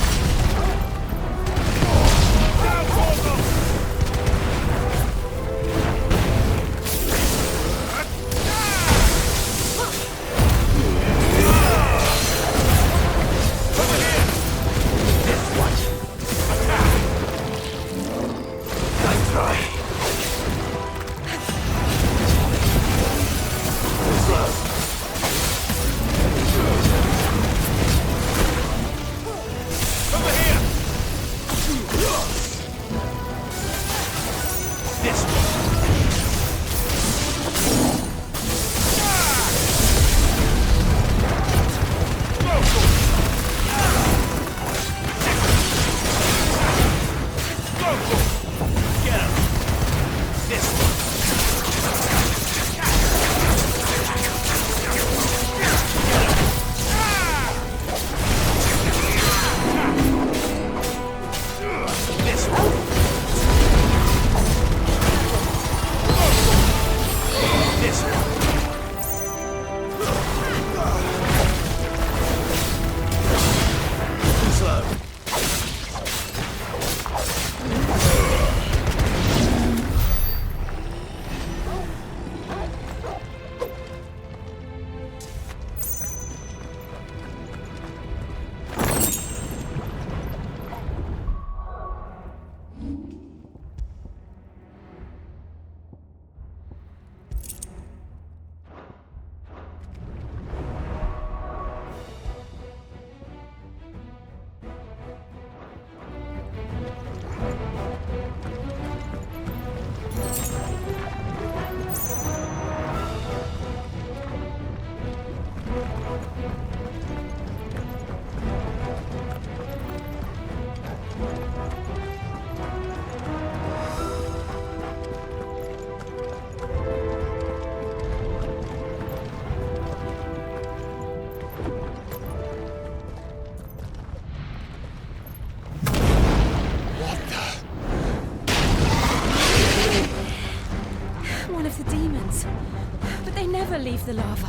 Leave the lava.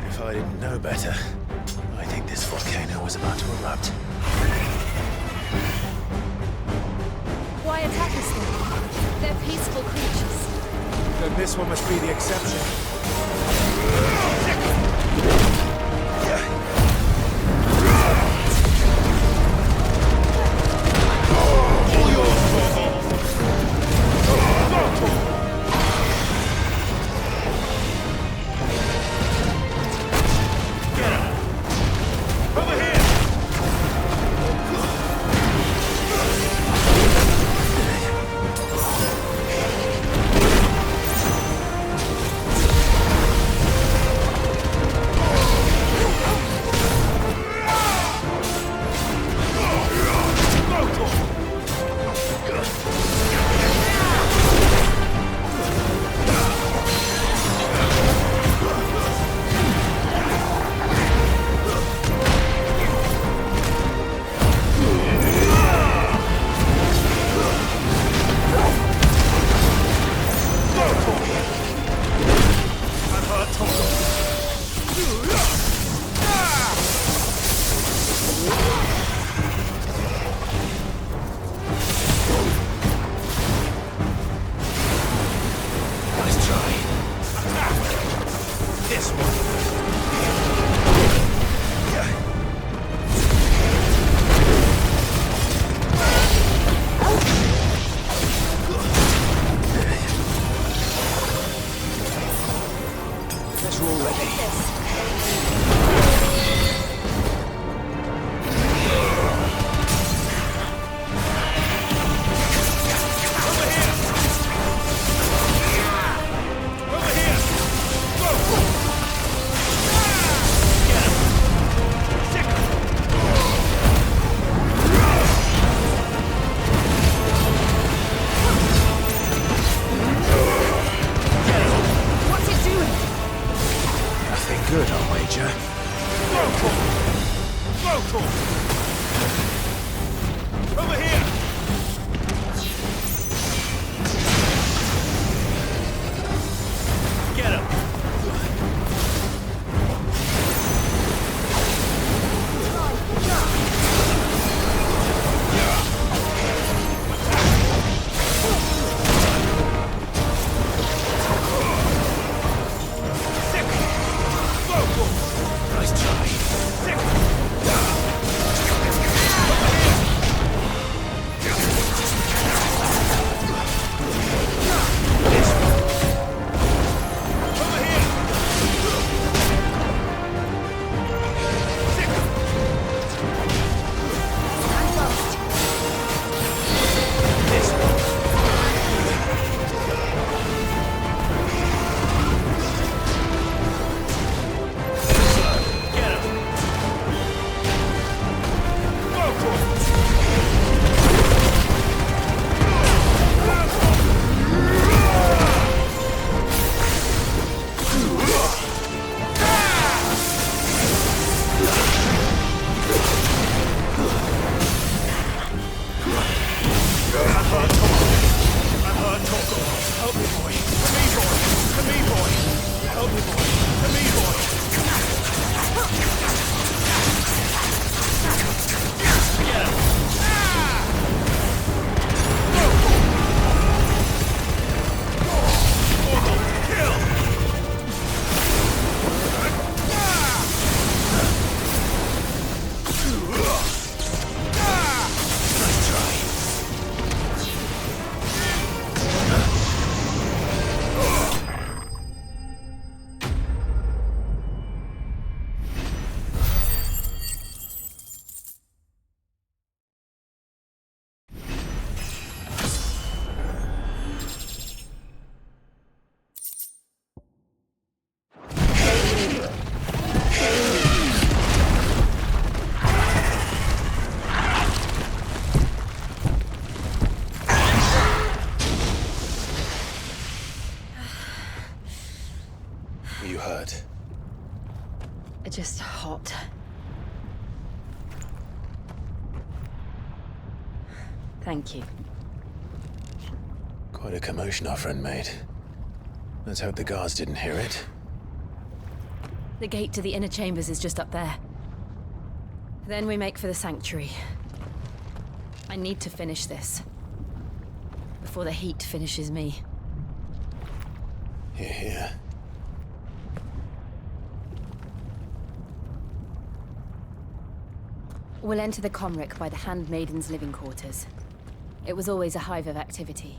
If I didn't know better, This volcano was about to erupt. Why attack us then? They're peaceful creatures. Then this one must be the exception. Just hot. Thank you. Quite a commotion our friend made. Let's hope the guards didn't hear it. The gate to the inner chambers is just up there. Then we make for the sanctuary. I need to finish this. Before the heat finishes me. Here, here. We'll enter the Comric by the Handmaiden's living quarters. It was always a hive of activity.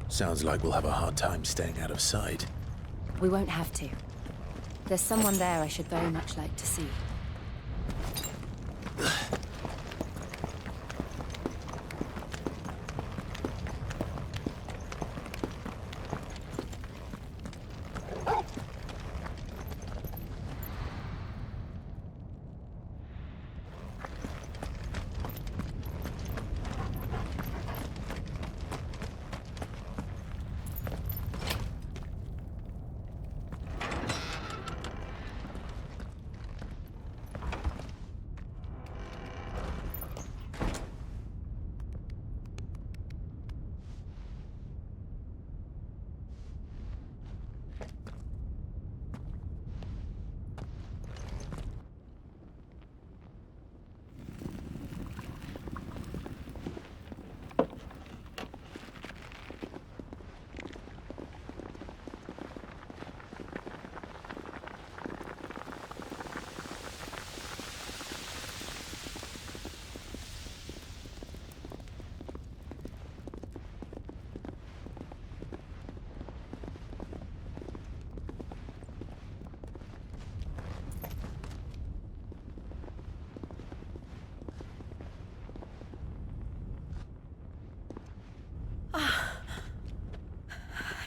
Sounds like we'll have a hard time staying out of sight. We won't have to. There's someone there I should very much like to see.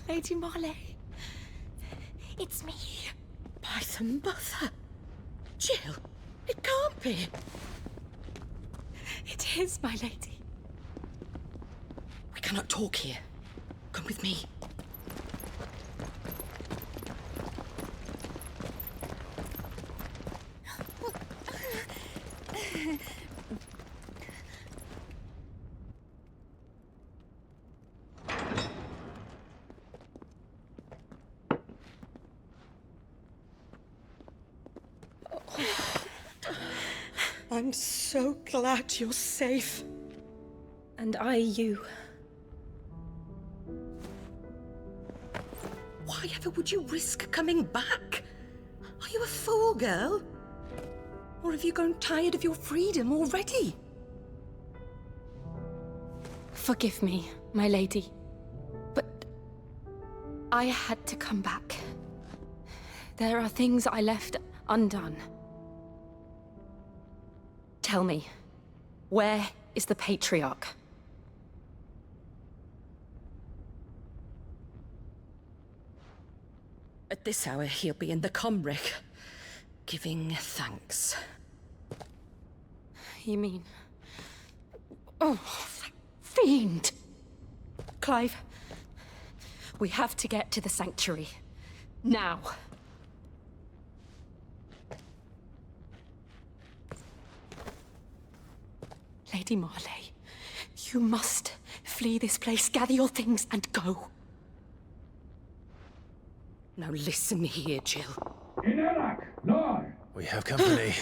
Lady Marley. It's me. By the mother. Jill, it can't be. It is, my lady. We cannot talk here. Come with me. I'm so glad you're safe. And I you. Why ever would you risk coming back? Are you a fool, girl? Or have you grown tired of your freedom already? Forgive me, my lady. But I had to come back. There are things I left undone. Tell me, where is the Patriarch? At this hour, he'll be in the Comric, giving thanks. You mean... Oh, that fiend! Clive, we have to get to the sanctuary. Now. Lady Marley, you must flee this place, gather your things, and go. Now listen here, Jill. We have company.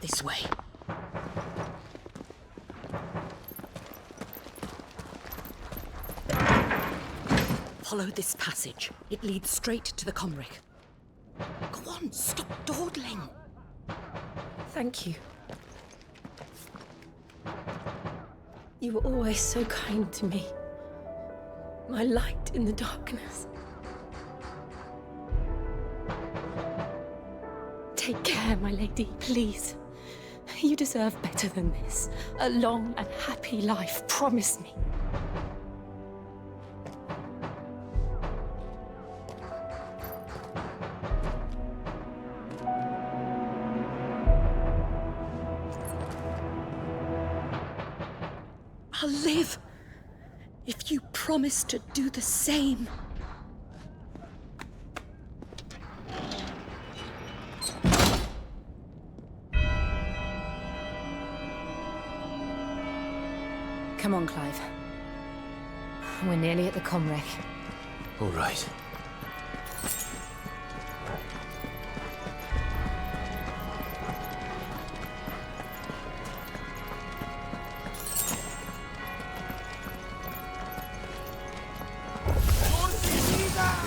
This way. Follow this passage. It leads straight to the Comric. Go on, stop dawdling. Thank you. You were always so kind to me. My light in the darkness. Take care, my lady, please. You deserve better than this. A long and happy life, promise me. I'll live if you promise to do the same. Come on, Clive. We're nearly at the Comrec. All right.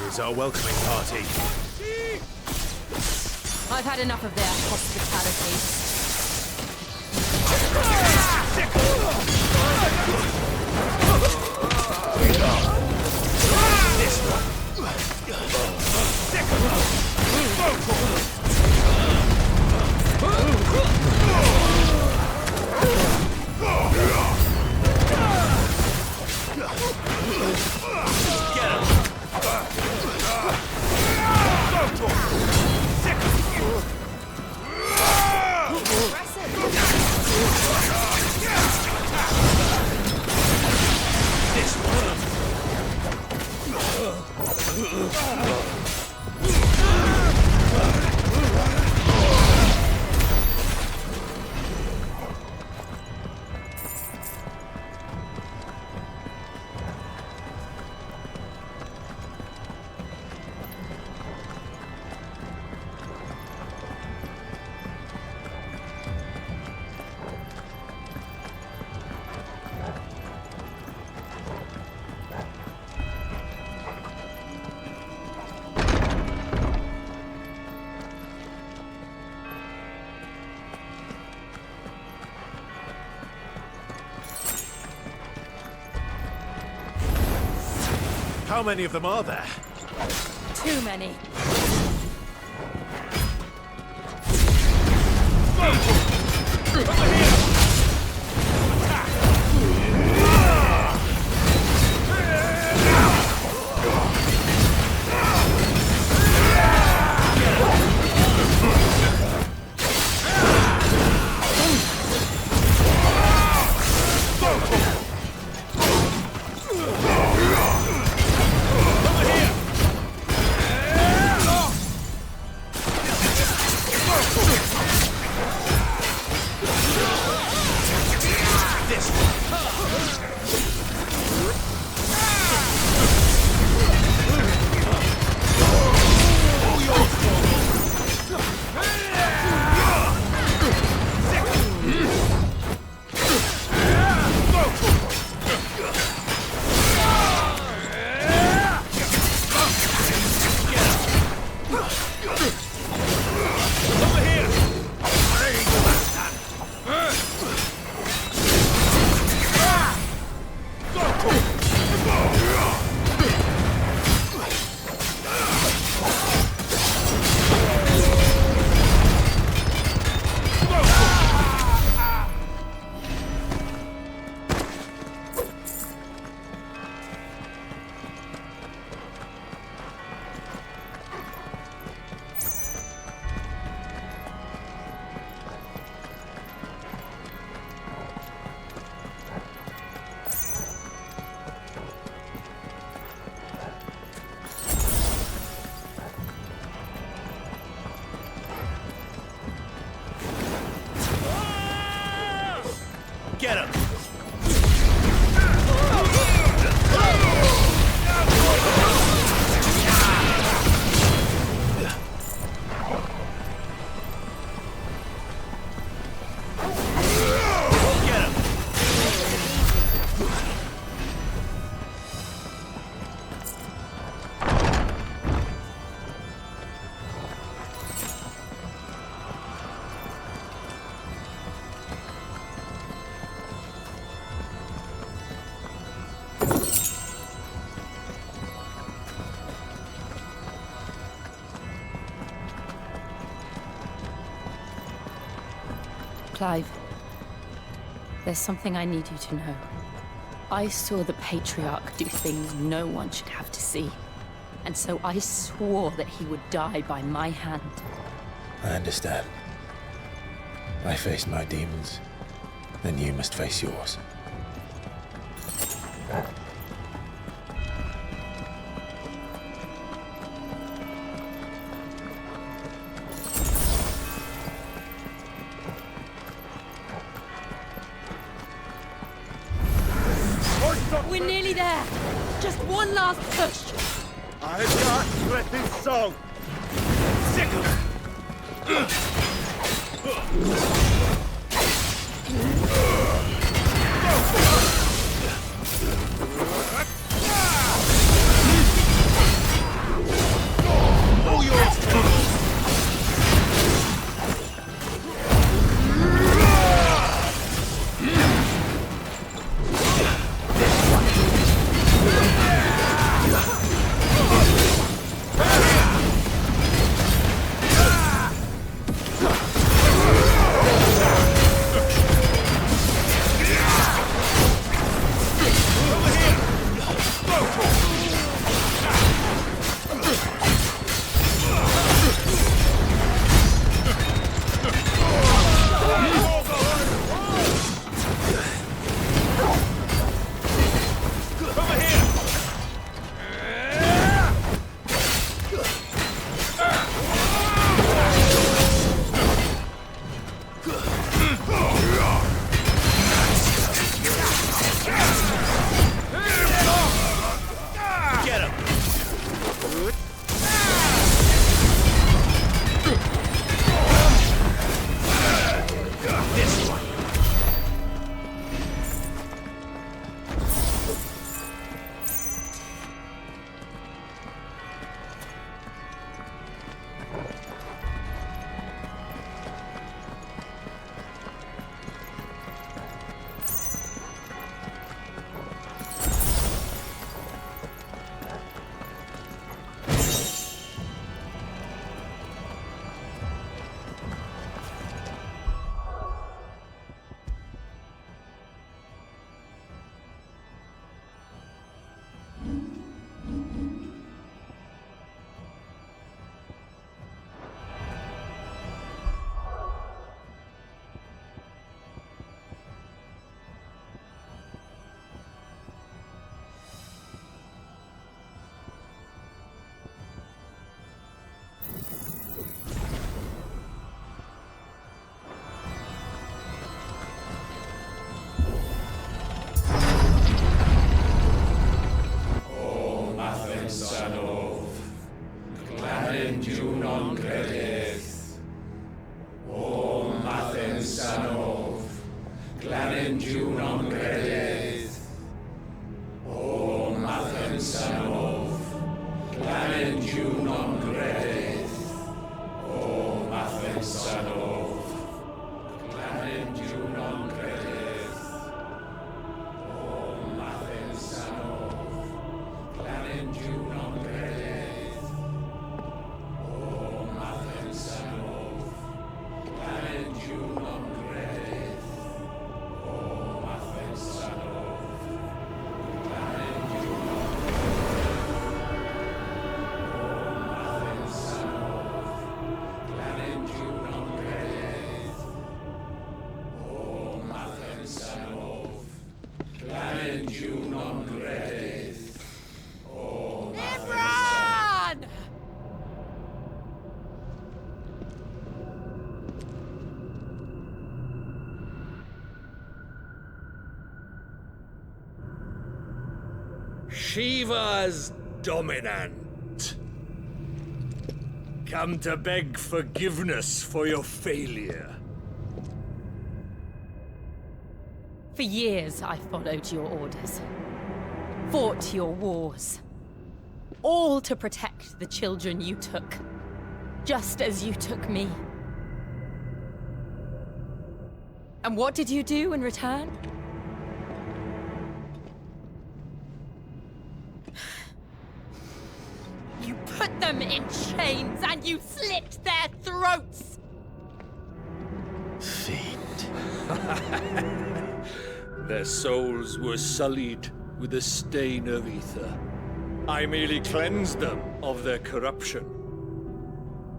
Here's our welcoming party. I've had enough of their hospitality. How many of them are there? Too many. Get him! Clive, there's something I need you to know. I saw the Patriarch do things no one should have to see. And so I swore that he would die by my hand. I understand. I faced my demons, then you must face yours. We're nearly there. Just one last push. I can't let this song. Sickle. All yours. Shiva's dominant. Come to beg forgiveness for your failure. For years, I followed your orders. Fought your wars. All to protect the children you took. Just as you took me. And what did you do in return? You put them in chains and you slit their throats! Fiend. Their souls were sullied with a stain of ether. I merely cleansed them of their corruption.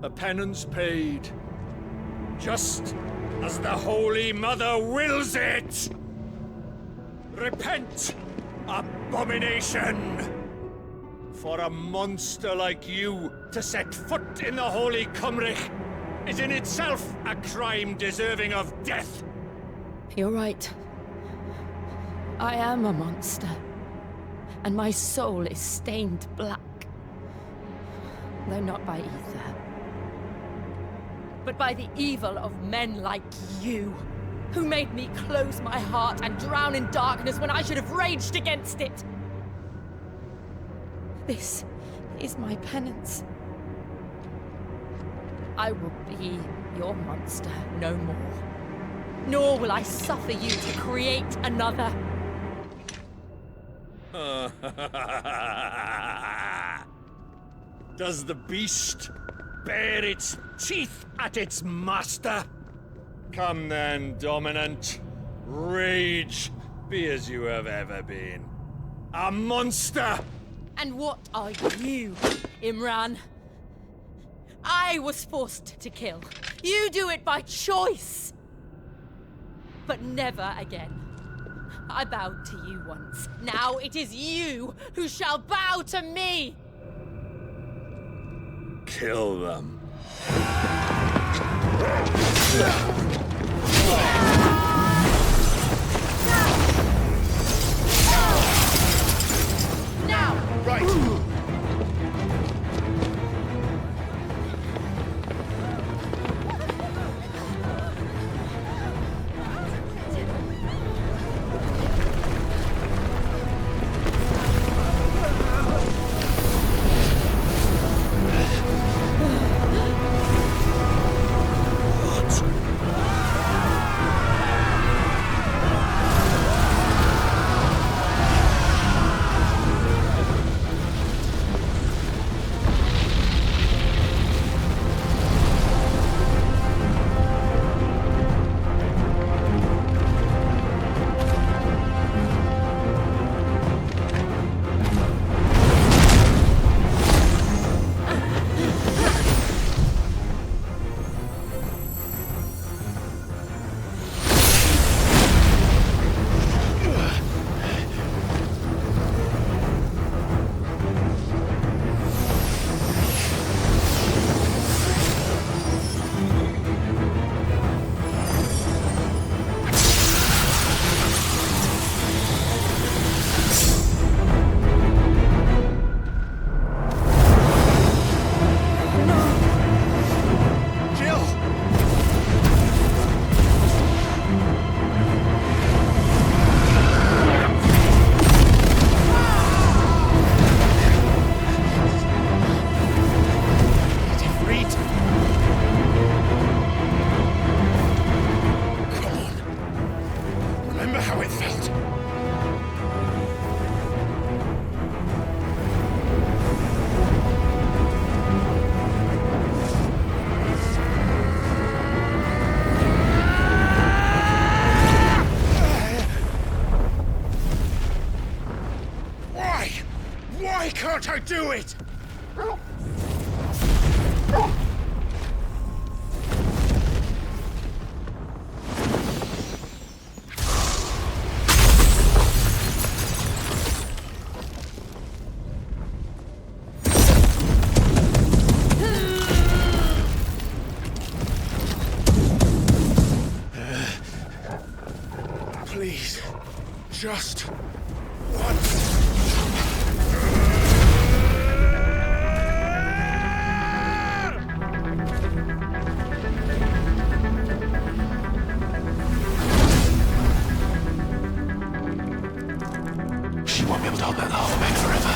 A penance paid, just as the Holy Mother wills it! Repent, abomination! For a monster like you to set foot in the Holy Cymric is in itself a crime deserving of death. You're right. I am a monster. and my soul is stained black. Though not by ether, but by the evil of men like you, who made me close my heart and drown in darkness when I should have raged against it. This is my penance. I will be your monster no more, nor will I suffer you to create another. Does the beast bare its teeth at its master? Come then, Dominant. Rage, be as you have ever been. A monster! And what are you, Imran? I was forced to kill. You do it by choice. But never again. I bowed to you once. Now it is you who shall bow to me! Kill them. Now! Right! Can't I do it? Please, just once. She won't be able to hold that laugh back forever.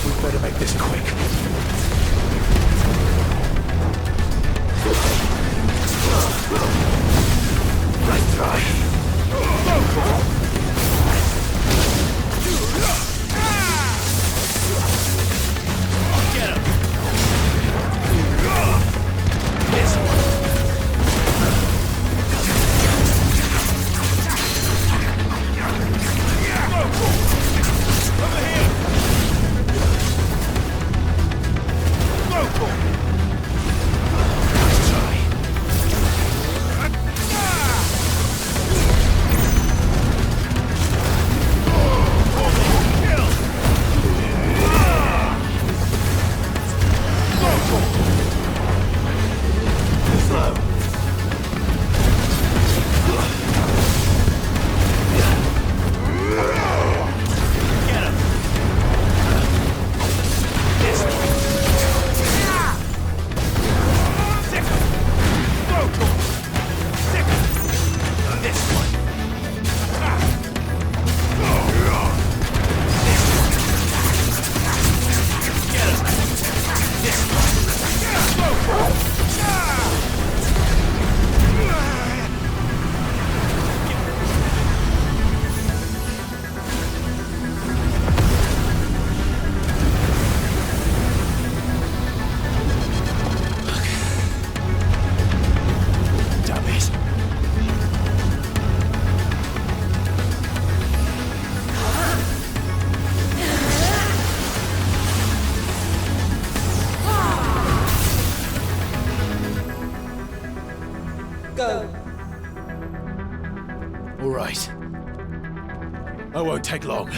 We'd better make this quick. Let's try. Go. All right. I won't take long.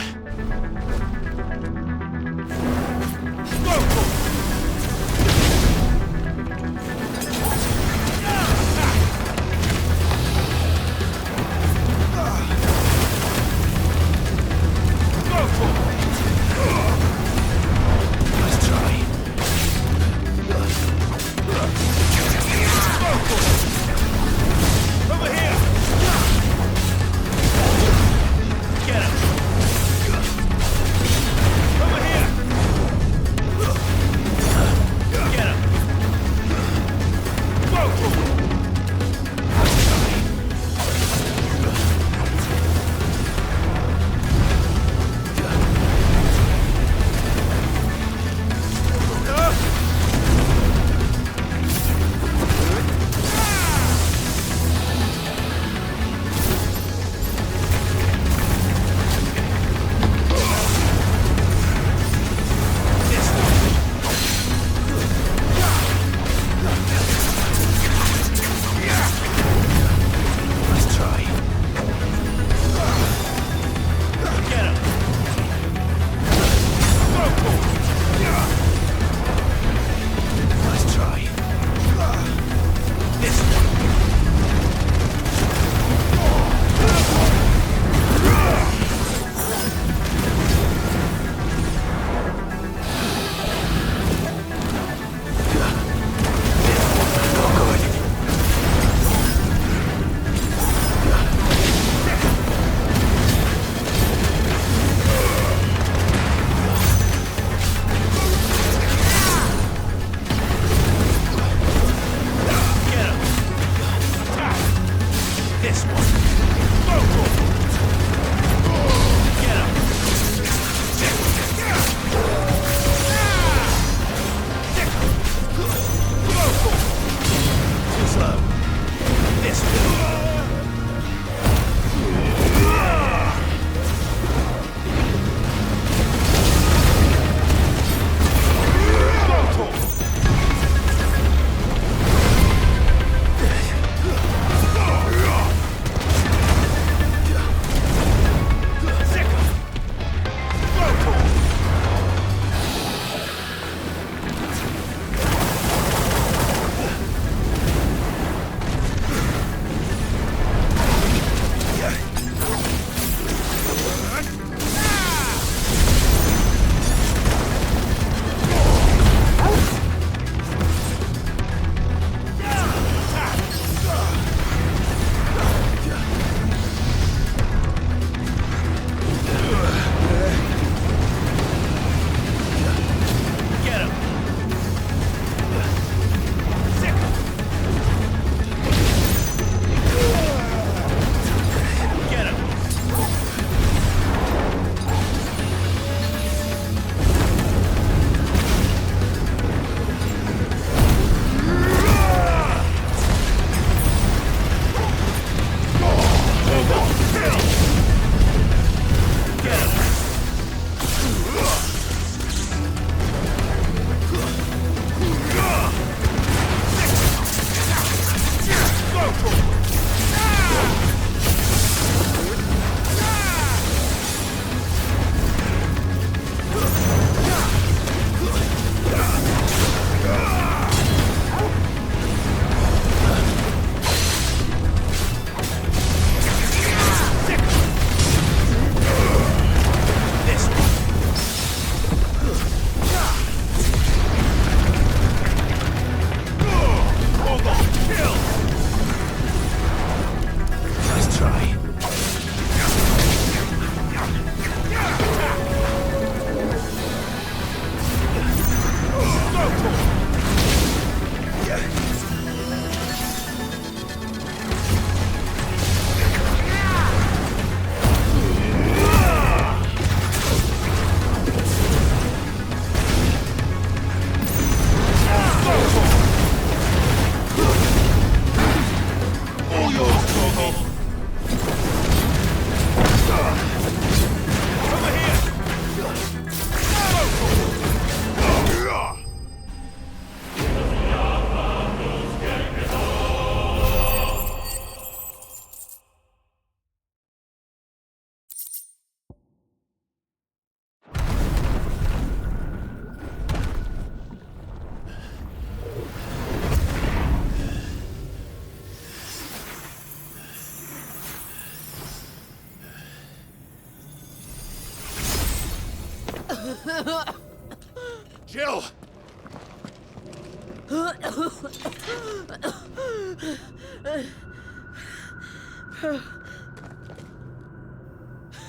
Jill!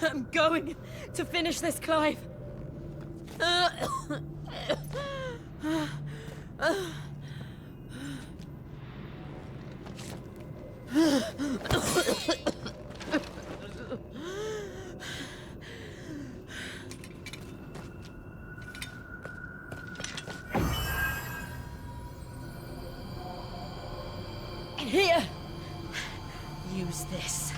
I'm going to finish this, Clive. Here! Use this.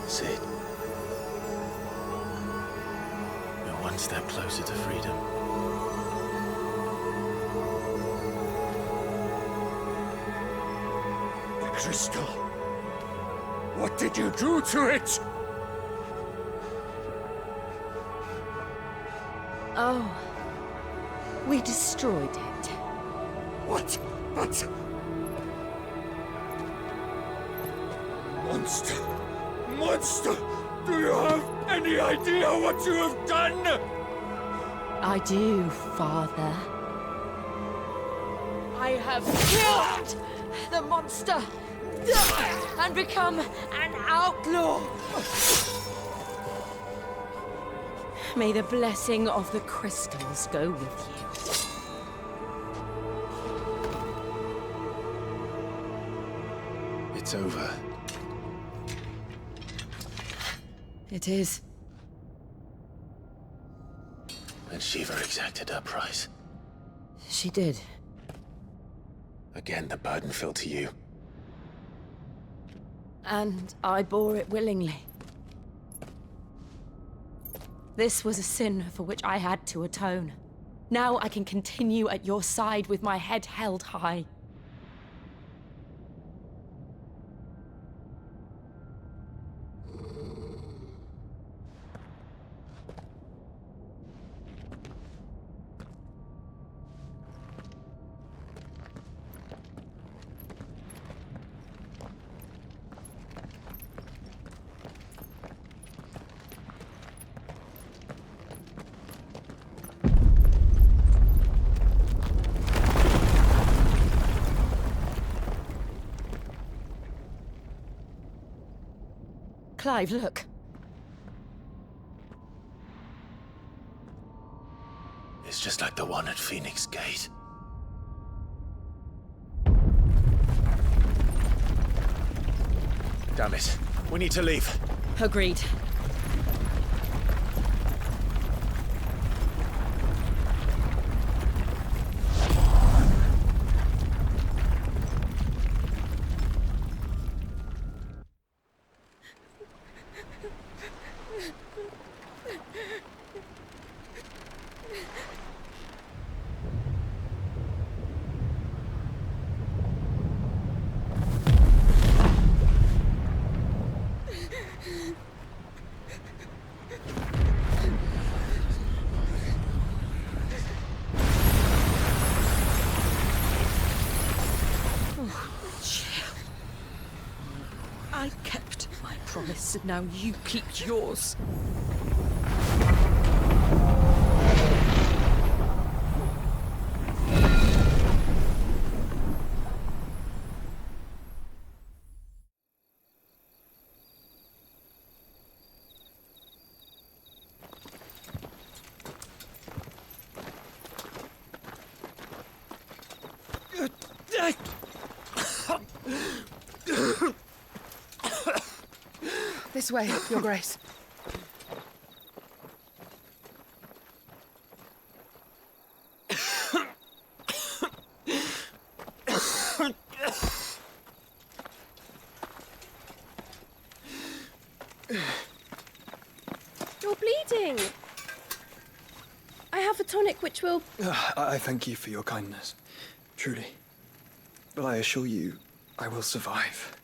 Sid. We're one step closer to freedom. The crystal. What did you do to it? Oh. We destroyed it. What? But... Monster! Monster! Do you have any idea what you have done? I do, Father. I have killed the monster and become an outlaw. May the blessing of the crystals go with you. It's over. It is. And Shiva exacted her price. She did. Again, the burden fell to you. And I bore it willingly. This was a sin for which I had to atone. Now I can continue at your side with my head held high. Clive, look. It's just like the one at Phoenix Gate. Damn it. We need to leave. Agreed. I kept my promise, and now you keep yours. This way, Your Grace. You're bleeding. I have a tonic which will... I thank you for your kindness, truly. But I assure you, I will survive.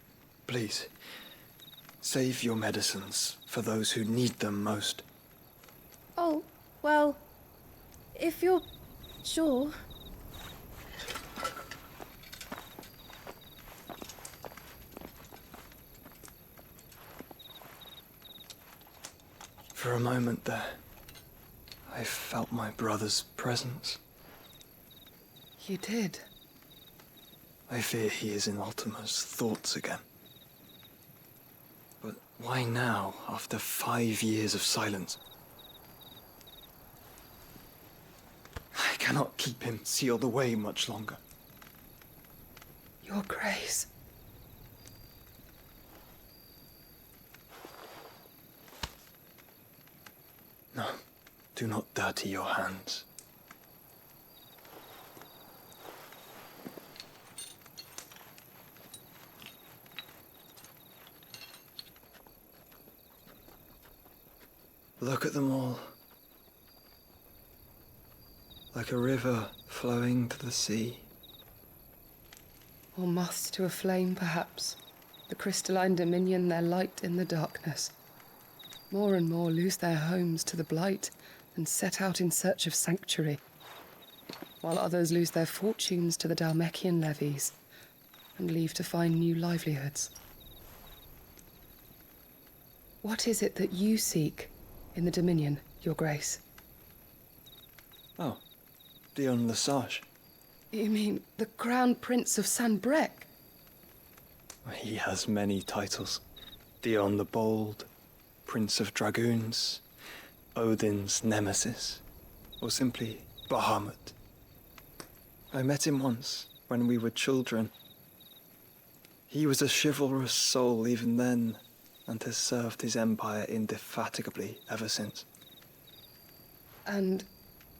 Please, save your medicines for those who need them most. Oh, well, if you're sure. For a moment there, I felt my brother's presence. You did? I fear he is in Ultima's thoughts again. But why now, after 5 years of silence? I cannot keep him sealed away much longer. Your Grace. No, do not dirty your hands. Look at them all. Like a river flowing to the sea. Or moths to a flame, perhaps. The crystalline dominion their light in the darkness. More and more lose their homes to the blight and set out in search of sanctuary, while others lose their fortunes to the Dalmekian levies and leave to find new livelihoods. What is it that you seek in the Dominion, Your Grace? Oh, Dion Lesage. You mean the Crown Prince of Sanbrec? He has many titles. Dion the Bold, Prince of Dragoons, Odin's Nemesis, or simply Bahamut. I met him once, when we were children. He was a chivalrous soul even then, and has served his empire indefatigably ever since. And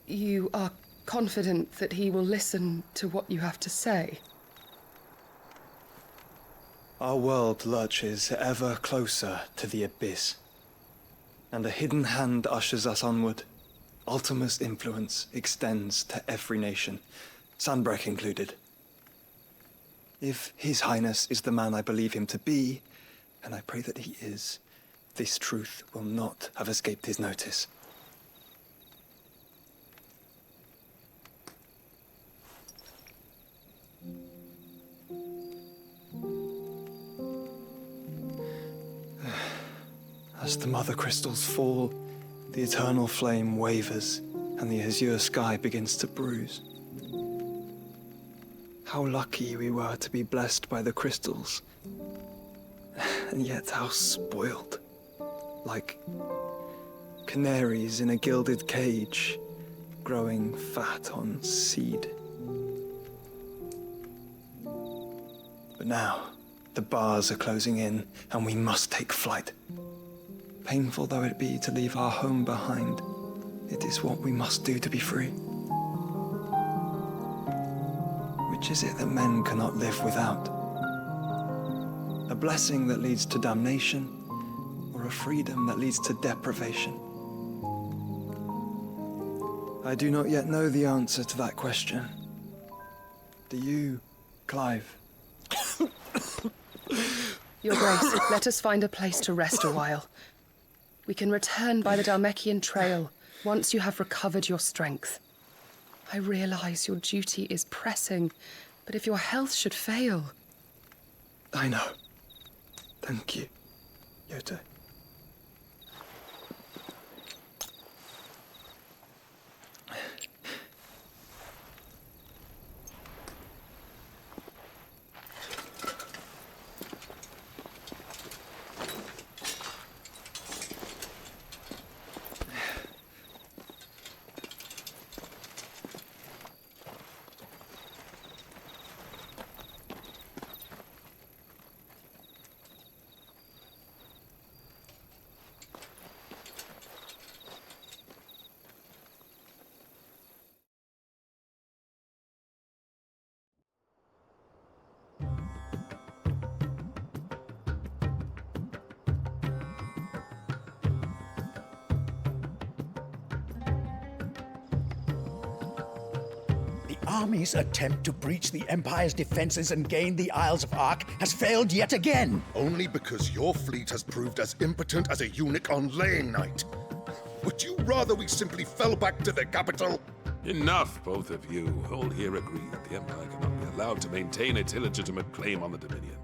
you are confident that he will listen to what you have to say? Our world lurches ever closer to the abyss, and a hidden hand ushers us onward. Ultima's influence extends to every nation, Sanbrec included. If His Highness is the man I believe him to be, and I pray that he is, this truth will not have escaped his notice. As the mother crystals fall, the eternal flame wavers, and the azure sky begins to bruise. How lucky we were to be blessed by the crystals, and yet how spoiled. Like canaries in a gilded cage, growing fat on seed. But now, the bars are closing in, and we must take flight. Painful though it be to leave our home behind, it is what we must do to be free. Which is it that men cannot live without? A blessing that leads to damnation, or a freedom that leads to deprivation? I do not yet know the answer to that question. Do you, Clive? Your Grace, let us find a place to rest a while. We can return by the Dalmekian trail once you have recovered your strength. I realize your duty is pressing, but if your health should fail... I know. Thank you, Yote. army's attempt to breach the Empire's defenses and gain the Isles of Ark has failed yet again. Only because your fleet has proved as impotent as a eunuch on laying night. Would you rather we simply fell back to the capital? Enough, both of you. All here agree that the Empire cannot be allowed to maintain its illegitimate claim on the Dominion.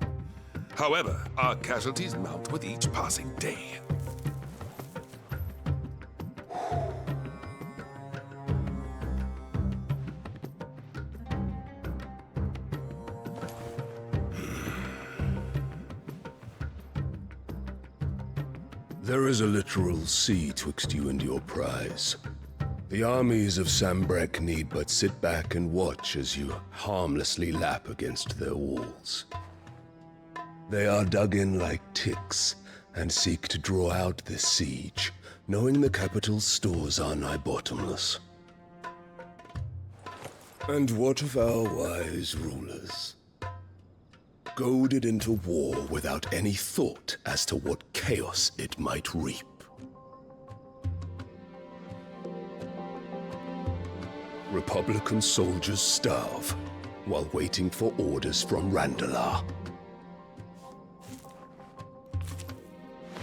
However, our casualties mount with each passing day. There is a literal sea twixt you and your prize. The armies of Sambrek need but sit back and watch as you harmlessly lap against their walls. They are dug in like ticks and seek to draw out this siege, knowing the capital's stores are nigh bottomless. And what of our wise rulers? Goaded into war without any thought as to what chaos it might reap. Republican soldiers starve while waiting for orders from Randalar.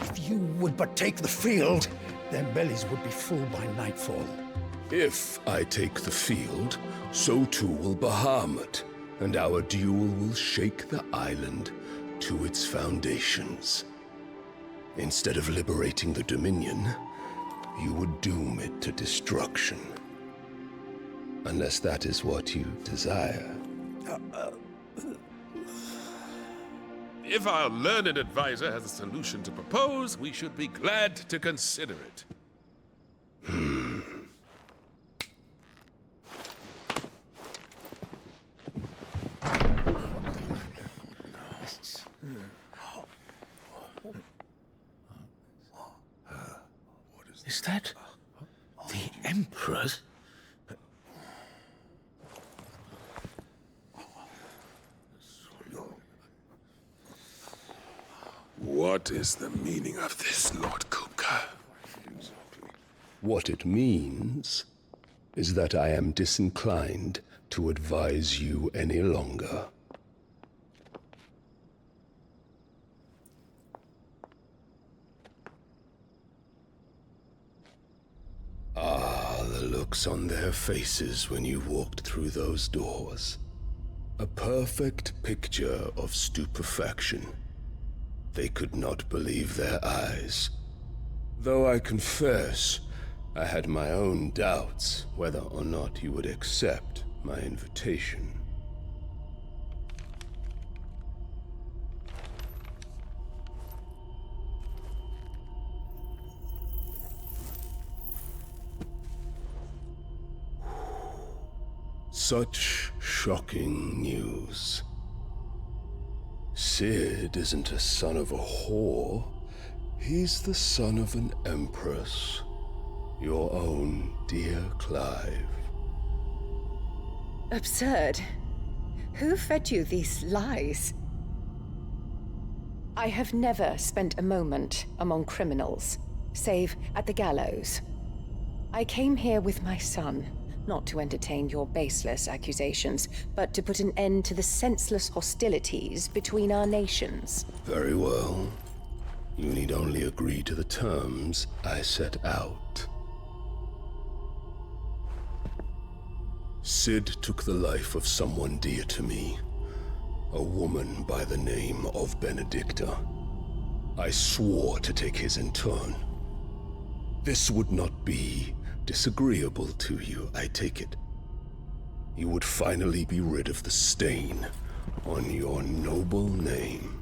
If you would but take the field, their bellies would be full by nightfall. If I take the field, so too will Bahamut, and our duel will shake the island to its foundations. Instead of liberating the Dominion, you would doom it to destruction. Unless that is what you desire. If our learned advisor has a solution to propose, we should be glad to consider it. Is that the Emperor's? What is the meaning of this, Lord Kupka? What it means is that I am disinclined to advise you any longer. Ah, the looks on their faces when you walked through those doors. A perfect picture of stupefaction. They could not believe their eyes. Though I confess, I had my own doubts whether or not you would accept my invitation. Such shocking news. Sid isn't a son of a whore. He's the son of an empress. Your own dear Clive. Absurd. Who fed you these lies? I have never spent a moment among criminals, save at the gallows. I came here with my son, not to entertain your baseless accusations, but to put an end to the senseless hostilities between our nations. Very well. You need only agree to the terms I set out. Sid took the life of someone dear to me, a woman by the name of Benedicta. I swore to take his in turn. This would not be disagreeable to you, I take it. You would finally be rid of the stain on your noble name.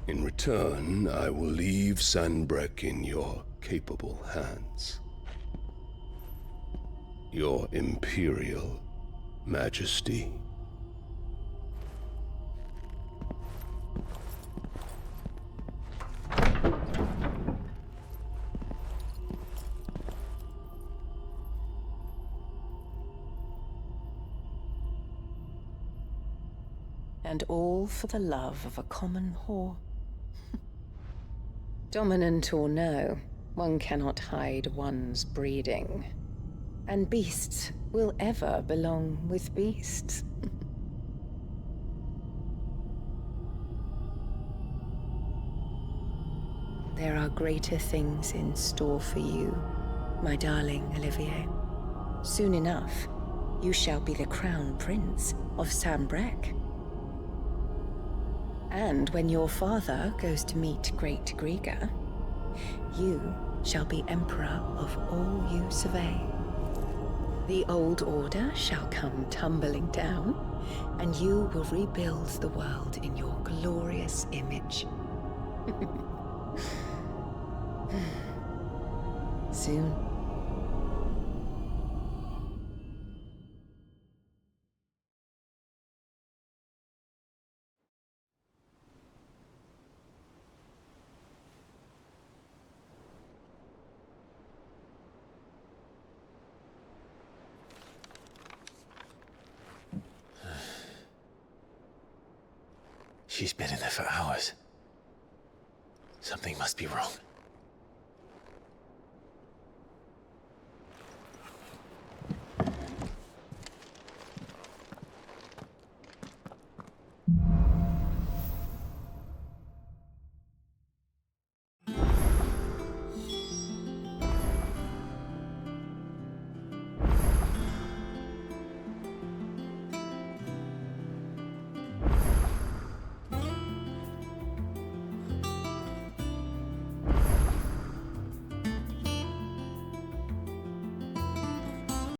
In return, I will leave Sanbrek in your capable hands. Your Imperial Majesty. And all for the love of a common whore. Dominant or no, one cannot hide one's breeding. And beasts will ever belong with beasts. There are greater things in store for you, my darling Olivier. Soon enough, you shall be the crown prince of Sambrec. And when your father goes to meet Great Griga, you shall be emperor of all you survey. The old order shall come tumbling down, and you will rebuild the world in your glorious image. Soon. She's been in there for hours. Something must be wrong.